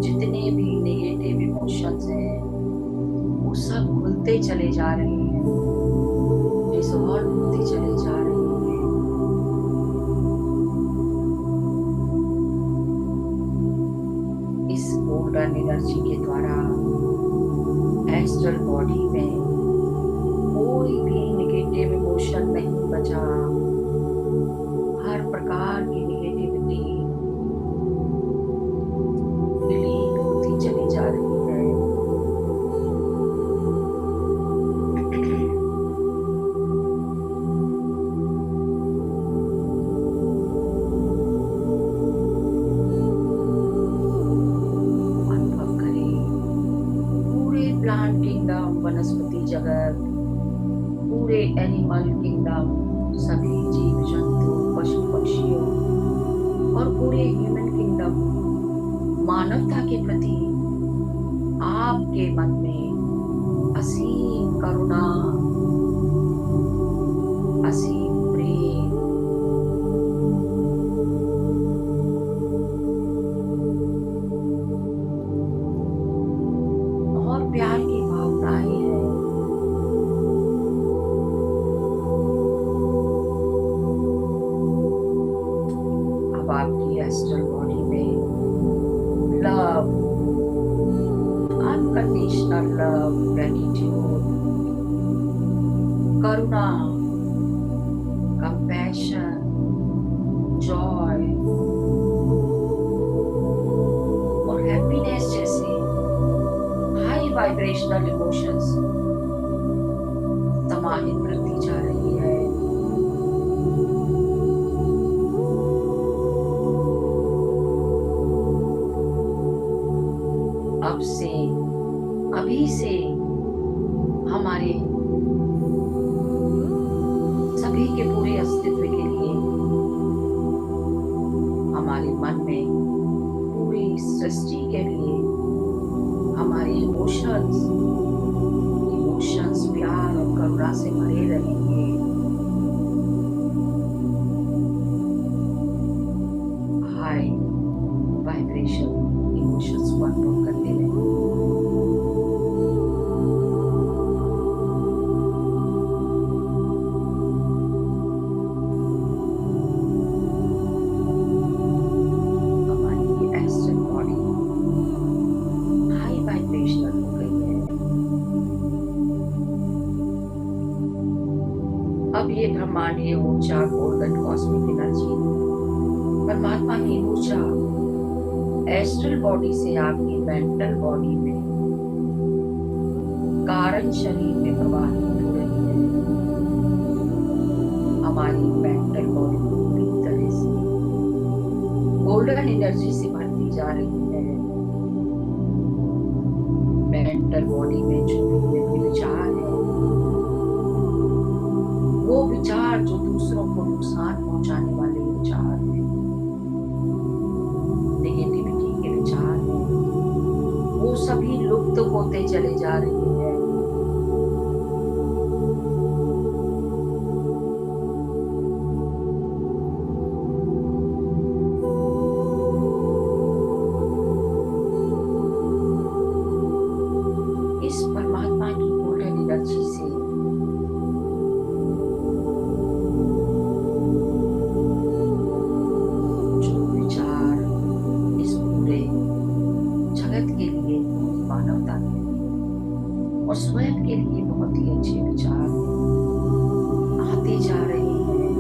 जितने भी नेगेटिव इमोशंस हैं वो सब खुलते चले जा रहे हैं, डिसॉल्व होते चले जा रहे हैं। इस गोल्डन एनर्जी के द्वारा एस्ट्रल बॉडी में कोई भी नेगेटिव इमोशन नहीं बचा। हर प्रकार की नेगेटिविटी विलीन होती चली जा रही है। अनुभव करें पूरे प्लांट किंगडम, वनस्पति जगत, पूरे एनिमल किंगडम, सभी जीव जंतु, पशु पक्षियों और पूरे ह्यूमन किंगडम मानवता के प्रति आपके मन में असीम करुणा, असीम प्रेम, और प्यार की भावनाएं हैं। अब आपकी एस्ट्रल बॉडी में लव, अनकंडीशनल लव, ग्रेटिट्यूड, करुणा, कंपैशन, जॉय और हैप्पीनेस जैसे हाई वाइब्रेशनल इमोशंस समाहित करती जा रही है। अब से, अभी से हमारे सभी के पूरे अस्तित्व के लिए हमारे मन में, पूरी सृष्टि के लिए हमारे इमोशंस प्यार और करुणा से भरे रहेंगे। हाई वाइब्रेशन इमोशंस को अनुभव करते रहें। हमारी एस्ट्रल बॉडी हाई वाइब्रेशनल हो गई है। अब ये ब्रह्मांडीय ऊर्जा, गोल्डन कॉस्मिक एनर्जी परमात्मा की ऊर्जा एस्ट्रल बॉडी से आपकी मेंटल बॉडी में, कारण शरीर में प्रवाहित हो रही है। हमारी मेंटल बॉडी पूरी तरह से गोल्डन एनर्जी से भरती जा रही है। मेंटल बॉडी में जो भी विचार है, वो विचार जो दूसरों को नुकसान पहुंचाने वाले विचार हैं, नेगेटिविटी के विचार हैं, वो सभी लुप्त होते चले जा रहे हैं। इस परमात्मा की गोल्डन एनर्जी से जो विचार इस पूरे जगत के लिए, मानवता के लिए और स्वयं के लिए बहुत ही अच्छे विचार आते जा रहे हैं।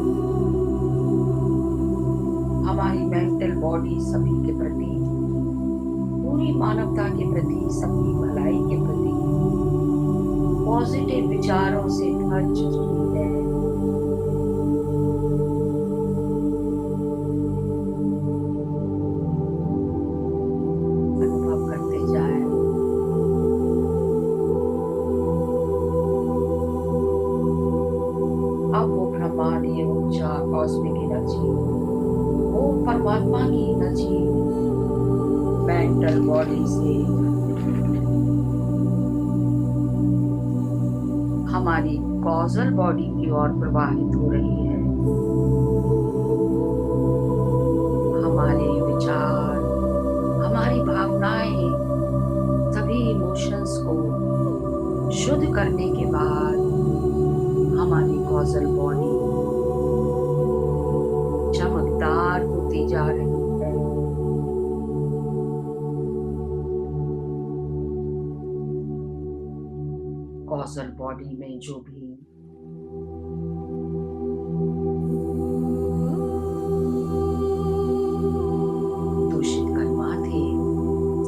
हमारी मेंटल बॉडी सभी के प्रति, पूरी मानवता के प्रति, सबकी भलाई के प्रति पॉजिटिव विचारों से भर चुकी है। अनुभव करते जाए। अब वो ब्रह्मांडीय ऊर्जा, कॉस्मिक एनर्जी, वो परमात्मा की एनर्जी मेंटल बॉडी से हमारी कॉजल बॉडी की ओर प्रवाहित हो रही है। हमारे विचार, हमारी भावनाएं, सभी इमोशंस को शुद्ध करने के बाद हमारी कॉजल बॉडी चमकदार होती जा रही है। कॉजल बॉडी में जो भी दूषित कर्मा थे,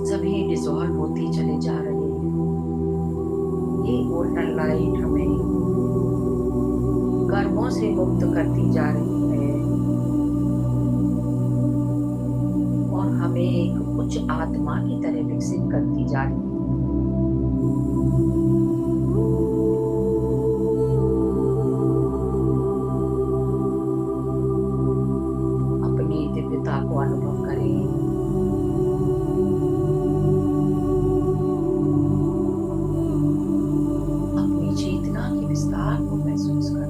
सभी डिसॉल्व होते चले जा रहे हैं। ये गोल्डन लाइट हमें कर्मों से मुक्त करती जा रही है और हमें एक उच्च आत्मा की तरह विकसित करती जा रही है। को अनुभव करें। अपनी चेतना के विस्तार को महसूस करें।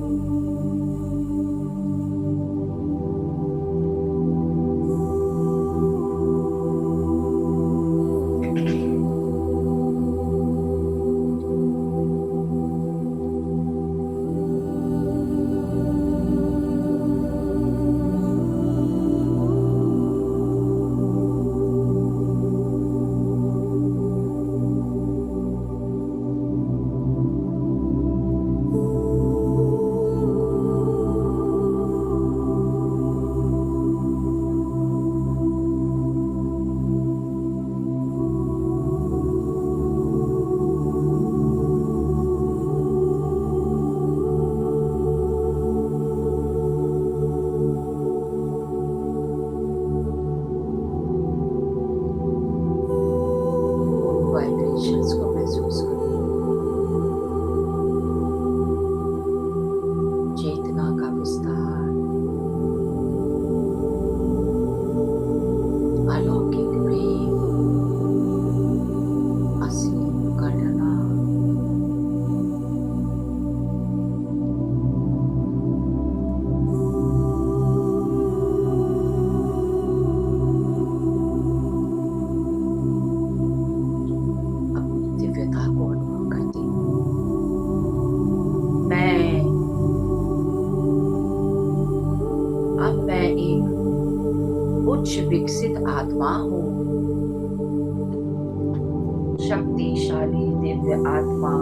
को महसूस करें। चेतना का विस्तार, अलौकिक प्रेम, असीम करुणा, उच्च विकसित आत्मा हूँ, शक्तिशाली दिव्य आत्मा।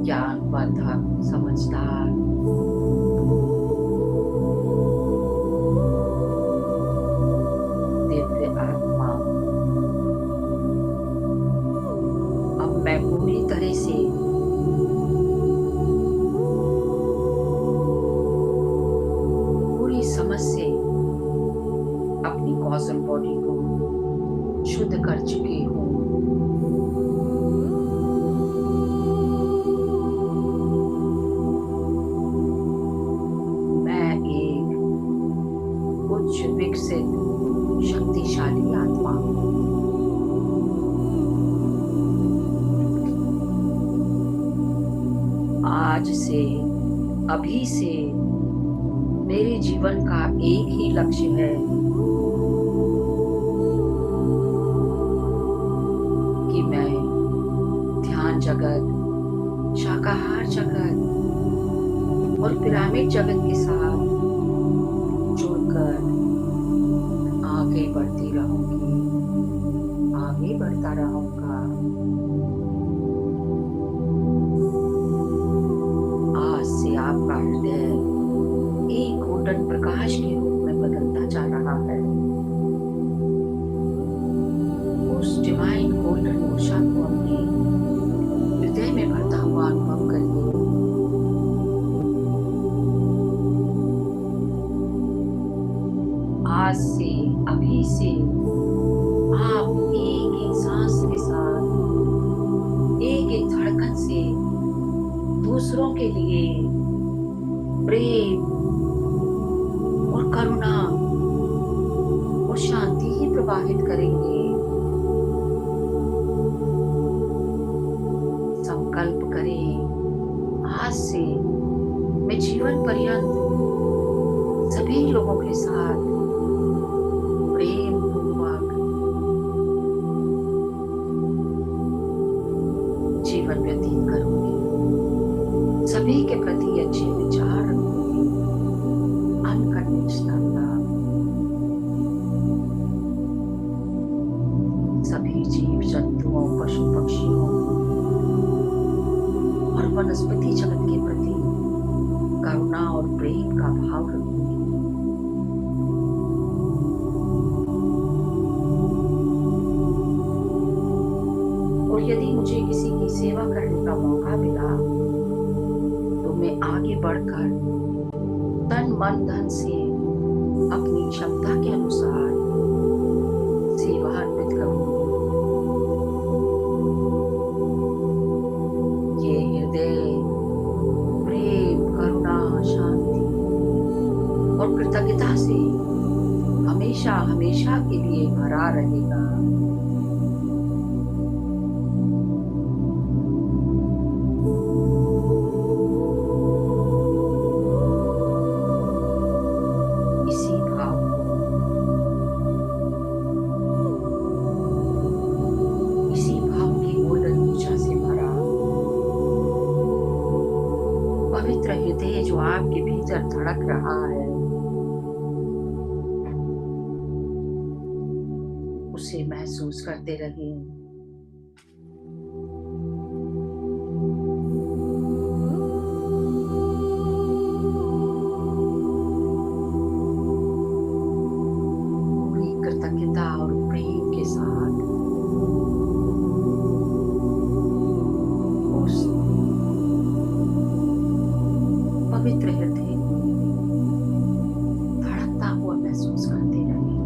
ज्ञानवर्धक, समझदार, दिव्य आत्मा। अब मैं पूरी तरह से पूरी समझ से अपनी कॉजल बॉडी को शुद्ध कर चुकी हूँ। मैं एक उच्च विकसित शक्तिशाली आत्मा हूँ। आज से, अभी से मेरे जीवन का एक ही लक्ष्य है कि मैं ध्यान जगत, शाकाहार जगत और पिरामिड जगत के साथ जुड़कर आगे बढ़ती रहूंगी, आगे बढ़ता रहूंगा। आज से आपका हृदय एक गोल्डन प्रकाश के रूप में बदलता जा रहा है। उस डिवाइन गोल्डन ऊर्जा को अपने हृदय में भरता हुआ अनुभव करिए। आज से, अभी से आप एक एक सांस के साथ, एक एक धड़कन से दूसरों के लिए प्रेम और करुणा और शांति ही प्रवाहित करेंगे। संकल्प करें, आज से मैं जीवन पर्यंत सभी लोगों के साथ प्रेम पूर्वक जीवन व्यतीत करूंगी, सभी के प्रति अच्छे विचार रखूंगी, अनकंडीशनल लव। सभी जीव जंतुओं, पशु पक्षियों और वनस्पति जगत के प्रति करुणा और प्रेम का भाव रखूंगी। और यदि मुझे किसी की सेवा करने का मौका मिला तो मैं आगे बढ़कर तन मन धन से अपनी क्षमता के अनुसार सेवा अर्पित करूंगी। ये हृदय प्रेम, करुणा, शांति और कृतज्ञता से हमेशा हमेशा के लिए भरा रहेगा। पवित्र हृदय जो आपके भीतर धड़क रहा है, उसे महसूस करते रहिए। पूरी कृतज्ञता और प्रेम के साथ उस पवित्र हृदय को धड़कता हुआ महसूस करते रहिए।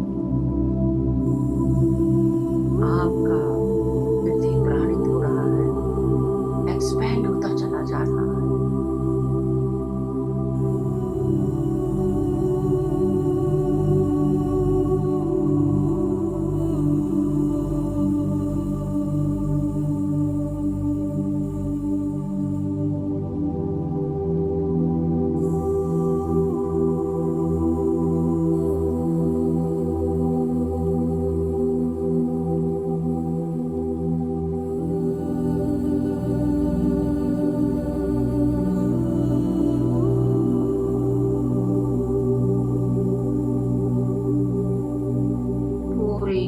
आपका हृदय प्राणित हो रहा है, एक्सपैंड होता चला जा रहा है।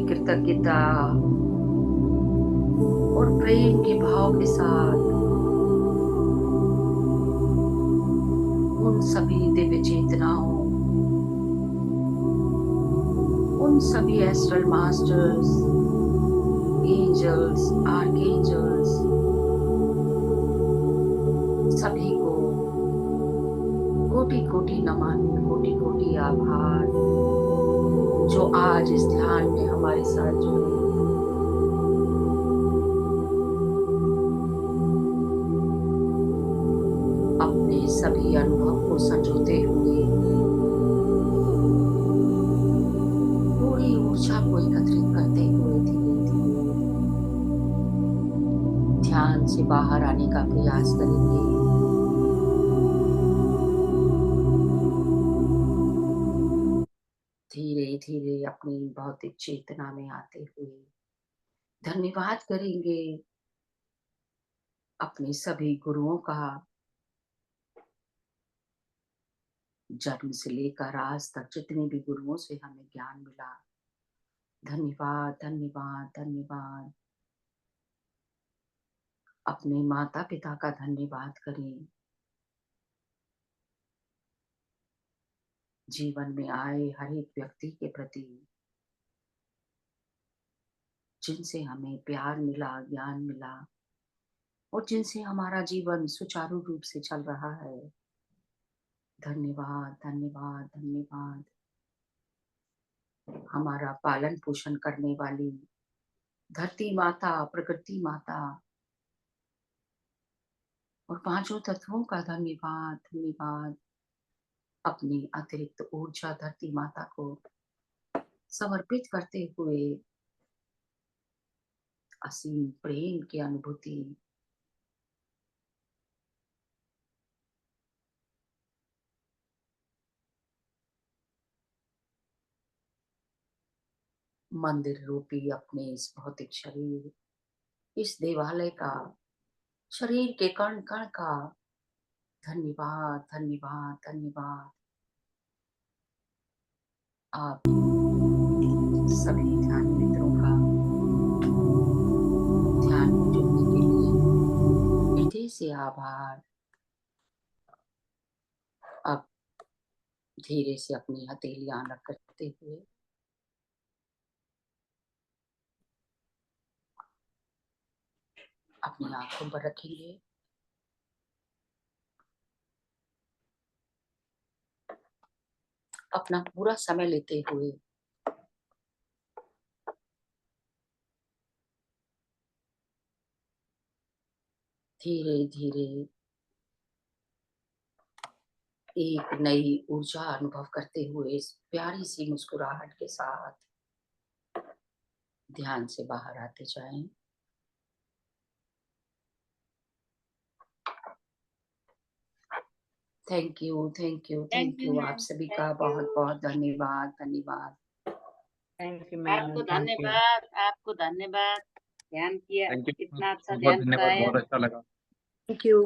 कृतज्ञता और प्रेम के भाव के साथ उन सभी दिव्य चेतनाओं, उन सभी एस्ट्रल मास्टर्स, एंजल्स, आर्कएंजल्स, सभी को कोटि कोटि नमन, कोटि कोटि आभार, जो आज इस ध्यान में हमारे साथ जुड़े। अपने सभी अनुभव को संजोते हुए पूरी ऊर्जा को एकत्रित करते हुए धीरे धीरे ध्यान से बाहर आने का प्रयास करेंगे। धीरे धीरे अपनी भौतिक चेतना में आते हुए धन्यवाद करेंगे अपने सभी गुरुओं का, जन्म से लेकर आज तक जितने भी गुरुओं से हमें ज्ञान मिला, धन्यवाद धन्यवाद धन्यवाद। अपने माता पिता का धन्यवाद करें, जीवन में आए हर एक व्यक्ति के प्रति जिनसे हमें प्यार मिला, ज्ञान मिला और जिनसे हमारा जीवन सुचारू रूप से चल रहा है। धन्यवाद धन्यवाद धन्यवाद। हमारा पालन पोषण करने वाली धरती माता, प्रकृति माता और पांचों तत्वों का धन्यवाद धन्यवाद। अपनी अतिरिक्त ऊर्जा धरती माता को समर्पित करते हुए असीम प्रेम की अनुभूति, मंदिर रूपी अपने इस भौतिक शरीर, इस देवालय का, शरीर के कण कण का धन्यवाद धन्यवाद धन्यवाद। आप सभी ध्यान मित्रों का ध्यान में जुड़ने के लिए हृदय से आभार। अब धीरे से अपनी हथेलियां अलग करते हुए अपनी आंखों पर रखेंगे। अपना पूरा समय लेते हुए धीरे धीरे एक नई ऊर्जा अनुभव करते हुए इस प्यारी सी मुस्कुराहट के साथ ध्यान से बाहर आते जाएं। Thank you thank you thank you. आप सभी का बहुत बहुत धन्यवाद धन्यवाद।
Thank you ma'am.
आपको धन्यवाद, आपको धन्यवाद। ध्यान किया, इतना अच्छा ध्यान कराया।
बहुत अच्छा लगा।
Thank you.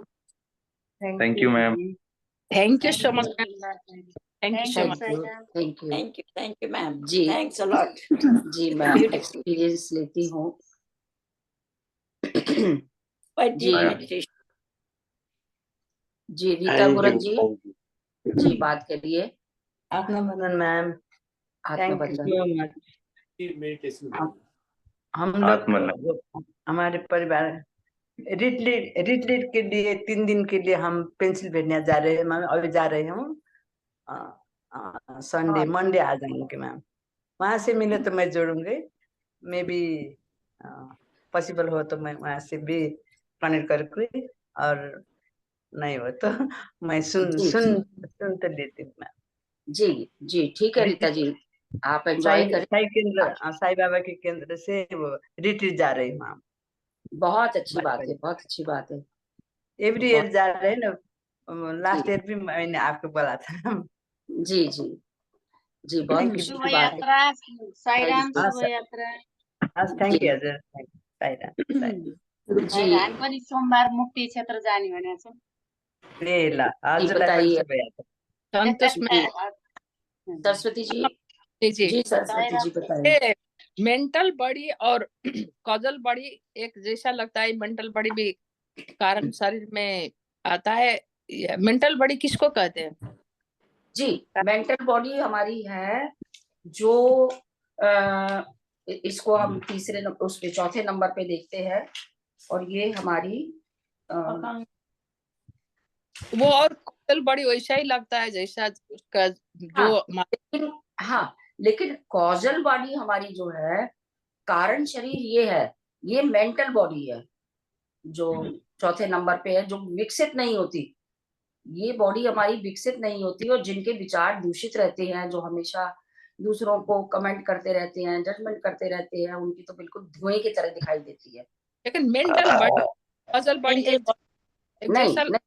Thank you ma'am.
Thank you so much.
Thank you so much.
Thank you
thank you ma'am.
जी
थैंक्स अ लॉट।
जी मैं एक्सपीरियंस लेती हूँ। जी रीता गुरन जी, जी बात करिए।
आत्मबंधन ma'am. Thank you so much. हम लोग हमारे परिवार रिट्रीट के लिए 3 दिन के लिए हम पेंसिल्वेनिया जा रहे हैं मैम। अभी जा रहे हूँ। संडे मंडे आ जाएंगे मैम। वहां से मिले तो मैं जोड़ूंगी। मे बी पॉसिबल हो तो मैं वहां से भी कनेक्ट करके, और नहीं हो तो मैं सुन तो लेती हूँ मैम।
जी जी ठीक है रीता जी, आप एंजॉय करें।
साई बाबा के केंद्र से वो रिट्रीट जा रही हूँ।
बहुत अच्छी बात है, बहुत अच्छी बात है।
एवरी ईयर जा रहे हैं ना। लास्ट ईयर भी मैंने आपको बोला था।
जी जी जी बहुत खुशी
शुभ
की बात है।
यात्रा, साई राम, शुभ यात्रा।
थैंक यू हजुर। साई राम।
जी
हामी पनि सोमबार मुक्ति क्षेत्र जाने भनेको छौँ।
ए ल हजुरलाई पनि शुभ यात्रा।
संतोष में सरस्वती जी जी सरस्वती जी बताइए।
मेंटल बॉडी और कॉजल बॉडी एक जैसा लगता है। मेंटल बॉडी भी कारण शरीर में आता है मेंटल बॉडी किसको कहते हैं?
जी, मेंटल बॉडी हमारी है जो इसको हम तीसरे नंबर उसके चौथे नंबर पे देखते हैं, और ये हमारी
वो और कॉजल बॉडी वैसा ही लगता है जैसा उसका जो
हाँ, लेकिन कॉजल बॉडी हमारी जो है, कारण शरीर ये है, ये मेंटल बॉडी है जो चौथे नंबर पे है, जो विकसित नहीं होती। ये बॉडी हमारी विकसित नहीं होती, और जिनके विचार दूषित रहते हैं, जो हमेशा दूसरों को कमेंट करते रहते हैं, जजमेंट करते रहते हैं, उनकी तो बिल्कुल धुएं की तरह दिखाई देती है।
लेकिन मेंटल बॉडी कॉजल बॉडी एक
नहीं,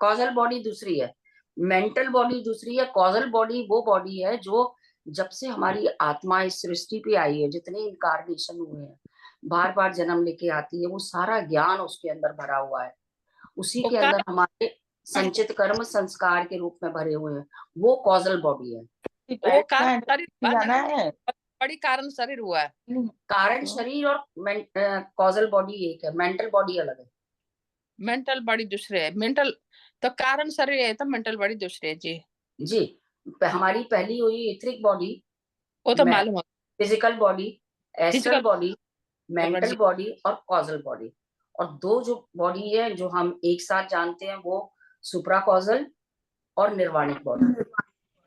कॉजल बॉडी दूसरी है, मेंटल बॉडी दूसरी है। कॉजल बॉडी वो बॉडी है जो जब से हमारी आत्मा इस सृष्टि पे आई है, जितने इनकारनेशन हुए हैं, बार बार जन्म लेके आती है, वो सारा ज्ञान उसके अंदर भरा हुआ है, उसी के अंदर हमारे संचित कर्म संस्कार के रूप में भरे हुए हैं, वो कॉजल बॉडी है।
वो कारण शरीर बड़ी कारण शरीर हुआ है।
कारण शरीर और कॉजल बॉडी एक है, मेंटल बॉडी अलग है।
मेंटल बॉडी दूसरे है, मेंटल तो कारण शरीर है, तो मेंटल बॉडी दूसरे है। जी
जी, हमारी पहली हुई इथरिक बॉडी,
वो तो मालूम है,
physical body, astral body, mental
energy
body और कॉजल बॉडी। और दो जो बॉडी है जो हम एक साथ जानते हैं, वो सुप्रा कॉजल और निर्वाणिक बॉडी।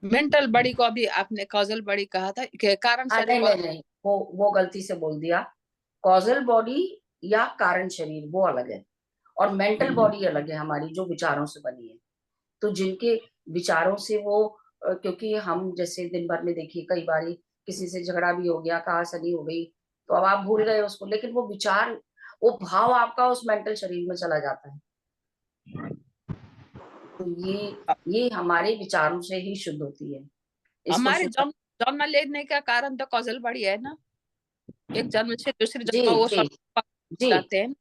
मेंटल बॉडी को अभी आपने कॉजल बॉडी कहा था, कारण शरीर
नहीं, वो गलती से बोल दिया। कॉजल बॉडी या कारण शरीर वो अलग है, और मेंटल बॉडी अलग है हमारी, जो विचारों से बनी है। तो जिनके विचारों से वो क्योंकि हम जैसे दिन भर में देखिए कई बार किसी से झगड़ा भी हो गया, कहासुनी हो गई, तो अब आप भूल गए उसको, लेकिन वो विचार, वो भाव आपका उस मेंटल शरीर में चला जाता है। तो ये हमारे विचारों से ही शुद्ध होती है।
हमारे जन्म लेने का कारण तो कॉजल बॉडी है ना, एक जन्म से दूसरे जन्म वो सब जाते हैं।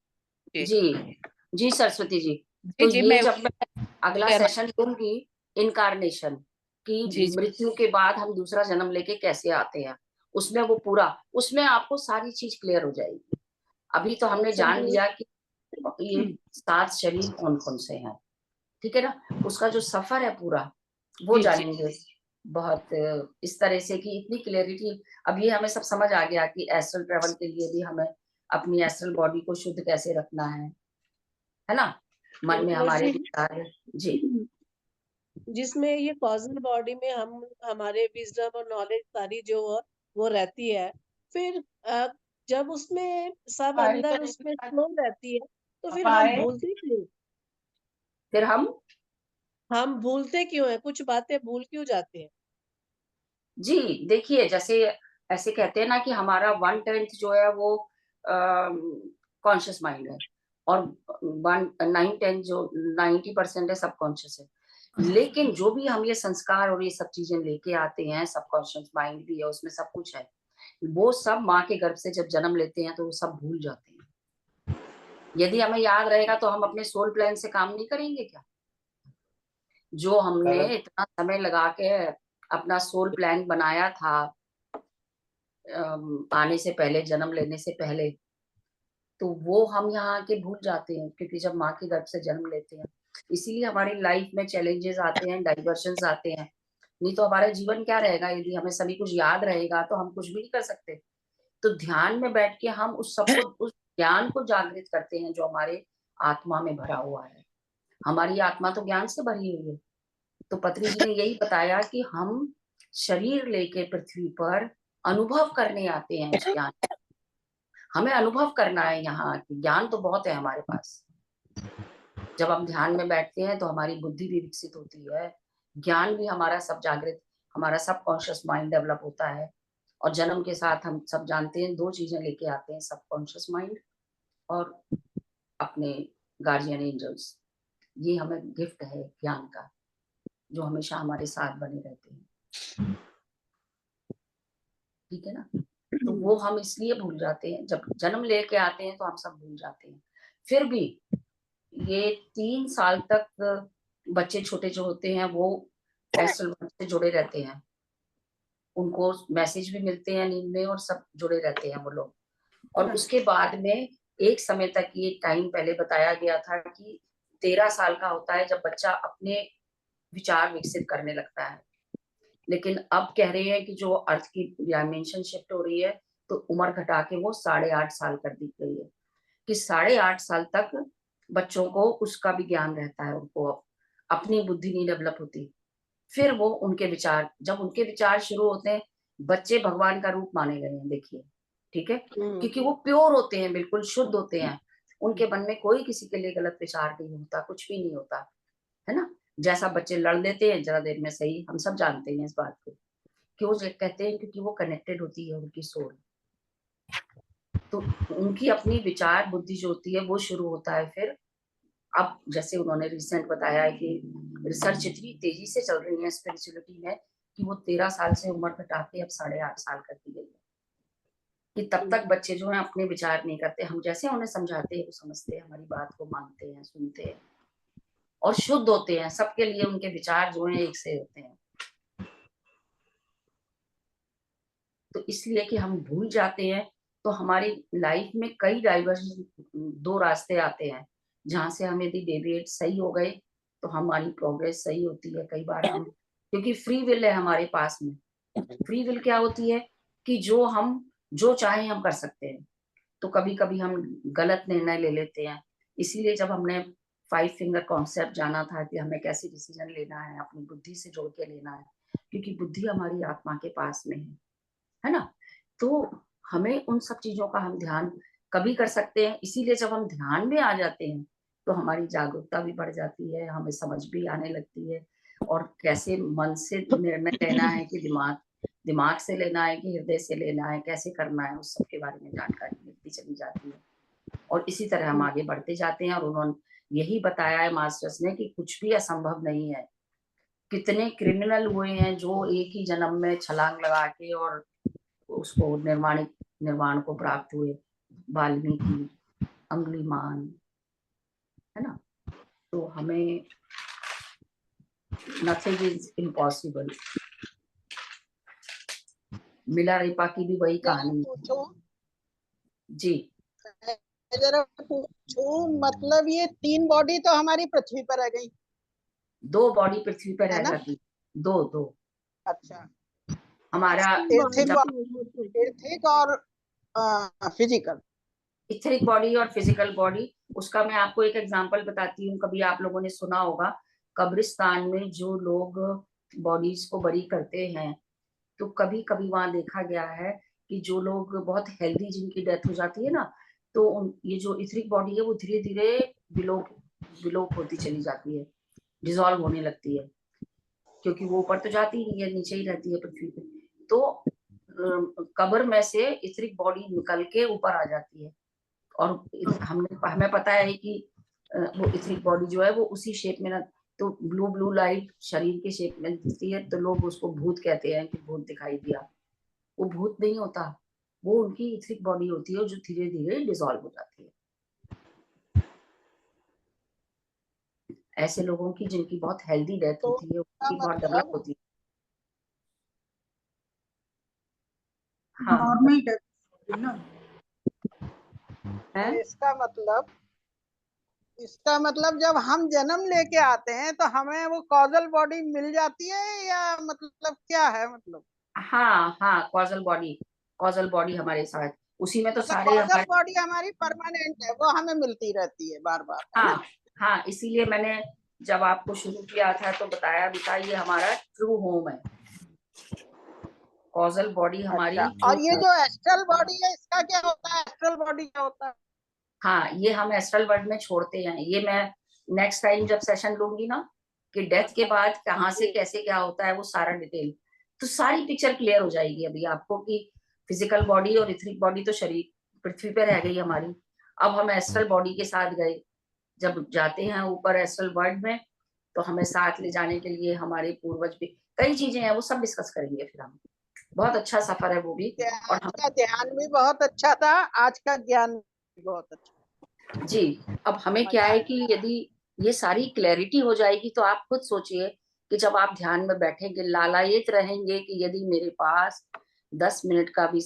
जी सरस्वती जी, तो ये जब मैं अगला सेशन लूंगी इनकारनेशन की, मृत्यु के बाद हम दूसरा जन्म लेके कैसे आते हैं, उसमें वो पूरा, उसमें आपको सारी चीज क्लियर हो जाएगी। अभी तो हमने जान लिया कि ये 7 शरीर कौन कौन से हैं, ठीक है ना, उसका जो सफर है पूरा वो जानेंगे बहुत इस तरह से कि इतनी क्लियरिटी। अब ये हमें सब समझ आ गया कि एस्ट्रल ट्रेवल के लिए भी हमें अपनी एस्ट्रल बॉडी को शुद्ध कैसे रखना है ना, मन में हमारे विचार। जी,
जिसमें ये कॉजल बॉडी में हम हमारे विजडम और नॉलेज सारी जो वो रहती है, फिर जब उसमें सब अंदर उसमें फ्लो रहती है, तो फिर हम भूलते क्यों?
फिर
हम भूलते क्यों है? कुछ बातें भूल क्यों जाते हैं? जी
देखिए, जैसे ऐसे कहते हैं ना कि हमारा 1/10 जो है वो कॉन्शियस माइंड है, और 9/10 जो 90% है सबकॉन्शियस है। लेकिन जो भी हम ये संस्कार और ये सब चीजें लेके आते हैं, सबकॉन्शियस माइंड भी है, उसमें सब कुछ है, वो सब माँ के गर्भ से जब जन्म लेते हैं तो वो सब भूल जाते हैं। यदि हमें याद रहेगा तो हम अपने सोल प्लान से काम नहीं करेंगे क्या? जो हमने इतना समय लगा के अपना सोल प्लान बनाया था आने से पहले, जन्म लेने से पहले, तो वो हम यहाँ आके भूल जाते हैं, क्योंकि जब माँ के गर्भ से जन्म लेते हैं, इसीलिए हमारी लाइफ में चैलेंजेस आते हैं, डाइवर्शंस आते हैं। नहीं तो हमारा जीवन क्या रहेगा? यदि हमें सभी कुछ याद रहेगा तो हम कुछ भी नहीं कर सकते। तो ध्यान में बैठ के हम उस सबको, उस ज्ञान को जागृत करते हैं जो हमारे आत्मा में भरा हुआ है। हमारी आत्मा तो ज्ञान से भरी हुई है। तो पत्री जी ने यही बताया कि हम शरीर लेके पृथ्वी पर अनुभव करने आते हैं उस ज्ञान। हमें अनुभव करना है यहाँ, ज्ञान तो बहुत है हमारे पास। जब हम ध्यान में बैठते हैं तो हमारी बुद्धि भी विकसित होती है, ज्ञान भी हमारा सब जागृत, हमारा सब कॉन्शियस माइंड डेवलप होता है। और जन्म के साथ हम सब जानते हैं 2 चीजें लेके आते हैं, सब कॉन्शियस माइंड और अपने गार्जियन एंजल्स। ये हमें गिफ्ट है ज्ञान का, जो हमेशा हमारे साथ बने रहते हैं, ठीक है ना। तो वो हम इसलिए भूल जाते हैं, जब जन्म लेके आते हैं तो हम सब भूल जाते हैं। फिर भी ये 3 साल तक बच्चे छोटे जो होते हैं वो एस्ट्रल वर्ल्ड से जुड़े रहते हैं, उनको मैसेज भी मिलते हैं नींद में और सब जुड़े रहते हैं वो लोग। और उसके बाद में एक समय तक, ये टाइम पहले बताया गया था कि 13 साल का होता है जब बच्चा अपने विचार विकसित करने लगता है। लेकिन अब कह रहे हैं कि जो अर्थ की डायमेंशन शिफ्ट हो रही है तो उम्र घटा के वो 8.5 साल कर दी गई है, कि 8.5 साल तक बच्चों को उसका भी ज्ञान रहता है, उनको अपनी बुद्धि नहीं डेवलप होती। फिर वो उनके विचार, जब उनके विचार शुरू होते हैं, बच्चे भगवान का रूप माने गए हैं, देखिए, ठीक है, क्योंकि वो प्योर होते हैं, बिल्कुल शुद्ध होते हैं, उनके मन में कोई किसी के लिए गलत विचार नहीं होता, कुछ भी नहीं होता है ना। जैसा बच्चे लड़ लेते हैं जरा देर में, सही, हम सब जानते हैं इस बात को, क्यों कहते हैं, क्योंकि वो कनेक्टेड होती है उनकी सोल, तो उनकी अपनी विचार बुद्धि जो होती है वो शुरू होता है। फिर अब जैसे उन्होंने रिसेंट बताया है कि रिसर्च इतनी तेजी से चल रही है स्पिरिचुअलिटी में कि वो 13 साल से उम्र घटा के अब 8.5 साल कर दी गई है, कि तब तक बच्चे जो हैं अपने विचार नहीं करते, हम जैसे उन्हें समझाते हैं वो समझते हैं, हमारी बात को मानते हैं, सुनते हैं और शुद्ध होते हैं, सबके लिए उनके विचार जो हैं एक से होते हैं। तो इसलिए कि हम भूल जाते हैं, तो हमारी लाइफ में कई डाइवर्जन, 2 रास्ते आते हैं जहां से हम यदि डेविएट सही हो गए तो हमारी प्रोग्रेस सही होती है। कई बार हम, क्योंकि फ्री विल है हमारे पास में, फ्री विल क्या होती है कि जो हम जो चाहे हम कर सकते हैं, तो कभी कभी हम गलत निर्णय ले लेते हैं। इसीलिए जब हमने 5 फिंगर कॉन्सेप्ट जाना था कि हमें कैसे डिसीजन लेना है, अपनी बुद्धि से जोड़ के लेना है, क्योंकि बुद्धि हमारी आत्मा के पास में है ना, तो हमें उन सब चीजों का हम ध्यान कभी कर सकते हैं। इसीलिए जब हम ध्यान में आ जाते हैं तो हमारी जागरूकता भी बढ़ जाती है, हमें समझ भी आने लगती है, और कैसे मन से निर्णय लेना है कि दिमाग से लेना है कि हृदय से लेना है, कैसे करना है, उस सब के बारे में जानकारी मिलती चली जाती है। और इसी तरह हम आगे बढ़ते जाते हैं। और उन्होंने यही बताया है मास्टर्स ने कि कुछ भी असंभव नहीं है। कितने क्रिमिनल हुए हैं जो एक ही जन्म में छलांग लगा के और उसको निर्वाण को प्राप्त हुए, वाल्मीकि, अंगुलीमान, है ना। तो हमें नथिंग इज इम्पॉसिबल। मिलारेपा की भी वही कहानी है जी।
जरा पूछूं, मतलब ये 3 बॉडी तो हमारी पृथ्वी पर रह गई,
2 बॉडी पृथ्वी पर रह जाती, 2
अच्छा,
हमारा
इथिक और फिजिकल,
इथरिक बॉडी और फिजिकल बॉडी। उसका मैं आपको एक एग्जांपल बताती हूँ, कभी आप लोगों ने सुना होगा, कब्रिस्तान में जो लोग बॉडीज को बरी करते हैं, तो कभी कभी वहां देखा गया है कि जो लोग बहुत हेल्दी, जिनकी डेथ हो जाती है ना, तो ये जो इथरिक बॉडी है वो धीरे धीरे विलोप होती चली जाती है, डिसॉल्व होने लगती है, क्योंकि वो ऊपर तो जाती नहीं है, नीचे ही रहती है पृथ्वी पे। तो कब्र में से इथरिक बॉडी निकल के ऊपर आ जाती है, और हमें पता है कि वो इथरिक बॉडी जो है वो उसी शेप में ना, तो ब्लू लाइट शरीर के शेप में दिखती है, तो लोग उसको भूत कहते हैं कि भूत दिखाई दिया। वो भूत नहीं होता, वो उनकी इथरिक बॉडी होती है जो धीरे धीरे डिसॉल्व हो जाती है। ऐसे लोगों की जिनकी बहुत हेल्दी डेथ होती है, उनकी बहुत डेवलप होती है। हाँ,
इसका मतलब जब हम जन्म लेके आते हैं तो हमें वो कॉजल बॉडी मिल जाती है, या मतलब क्या है मतलब?
हाँ, कॉजल बॉडी हमारे साथ, उसी में तो सारे
कॉजल बॉडी हमारी परमानेंट है, वो हमें मिलती रहती है बार बार।
हाँ, इसीलिए मैंने जब आपको शुरू किया था तो बताया भी था, ये हमारा ट्रू होम है, कॉजल बॉडी हमारी।
और ये जो एस्ट्रल बॉडी है, इसका क्या होता है? एस्ट्रल बॉडी क्या होता है?
हाँ, ये हम एस्ट्रल वर्ल्ड में छोड़ते हैं। ये मैं नेक्स्ट टाइम जब सेशन लूंगी ना, कि डेथ के बाद कहाँ से कैसे क्या होता है, वो सारा डिटेल, तो सारी पिक्चर क्लियर हो जाएगी अभी आपको, कि फिजिकल बॉडी और इथरिक बॉडी तो शरीर पृथ्वी पे रह गई हमारी। अब हम एस्ट्रल बॉडी के साथ गए, जब जाते हैं ऊपर एस्ट्रल वर्ल्ड में, तो हमें साथ ले जाने के लिए हमारे पूर्वज भी कई चीजें हैं, वो सब डिस्कस करेंगे फिर हम। बहुत अच्छा सफर है वो भी। और
आज का ध्यान भी बहुत अच्छा था, आज का ज्ञान भी बहुत अच्छा
जी। अब हमें क्या है कि यदि ये सारी क्लैरिटी हो जाएगी, तो आप खुद सोचिए कि जब आप ध्यान में बैठेंगे, लालायित रहेंगे कि यदि मेरे पास 10 मिनट का भी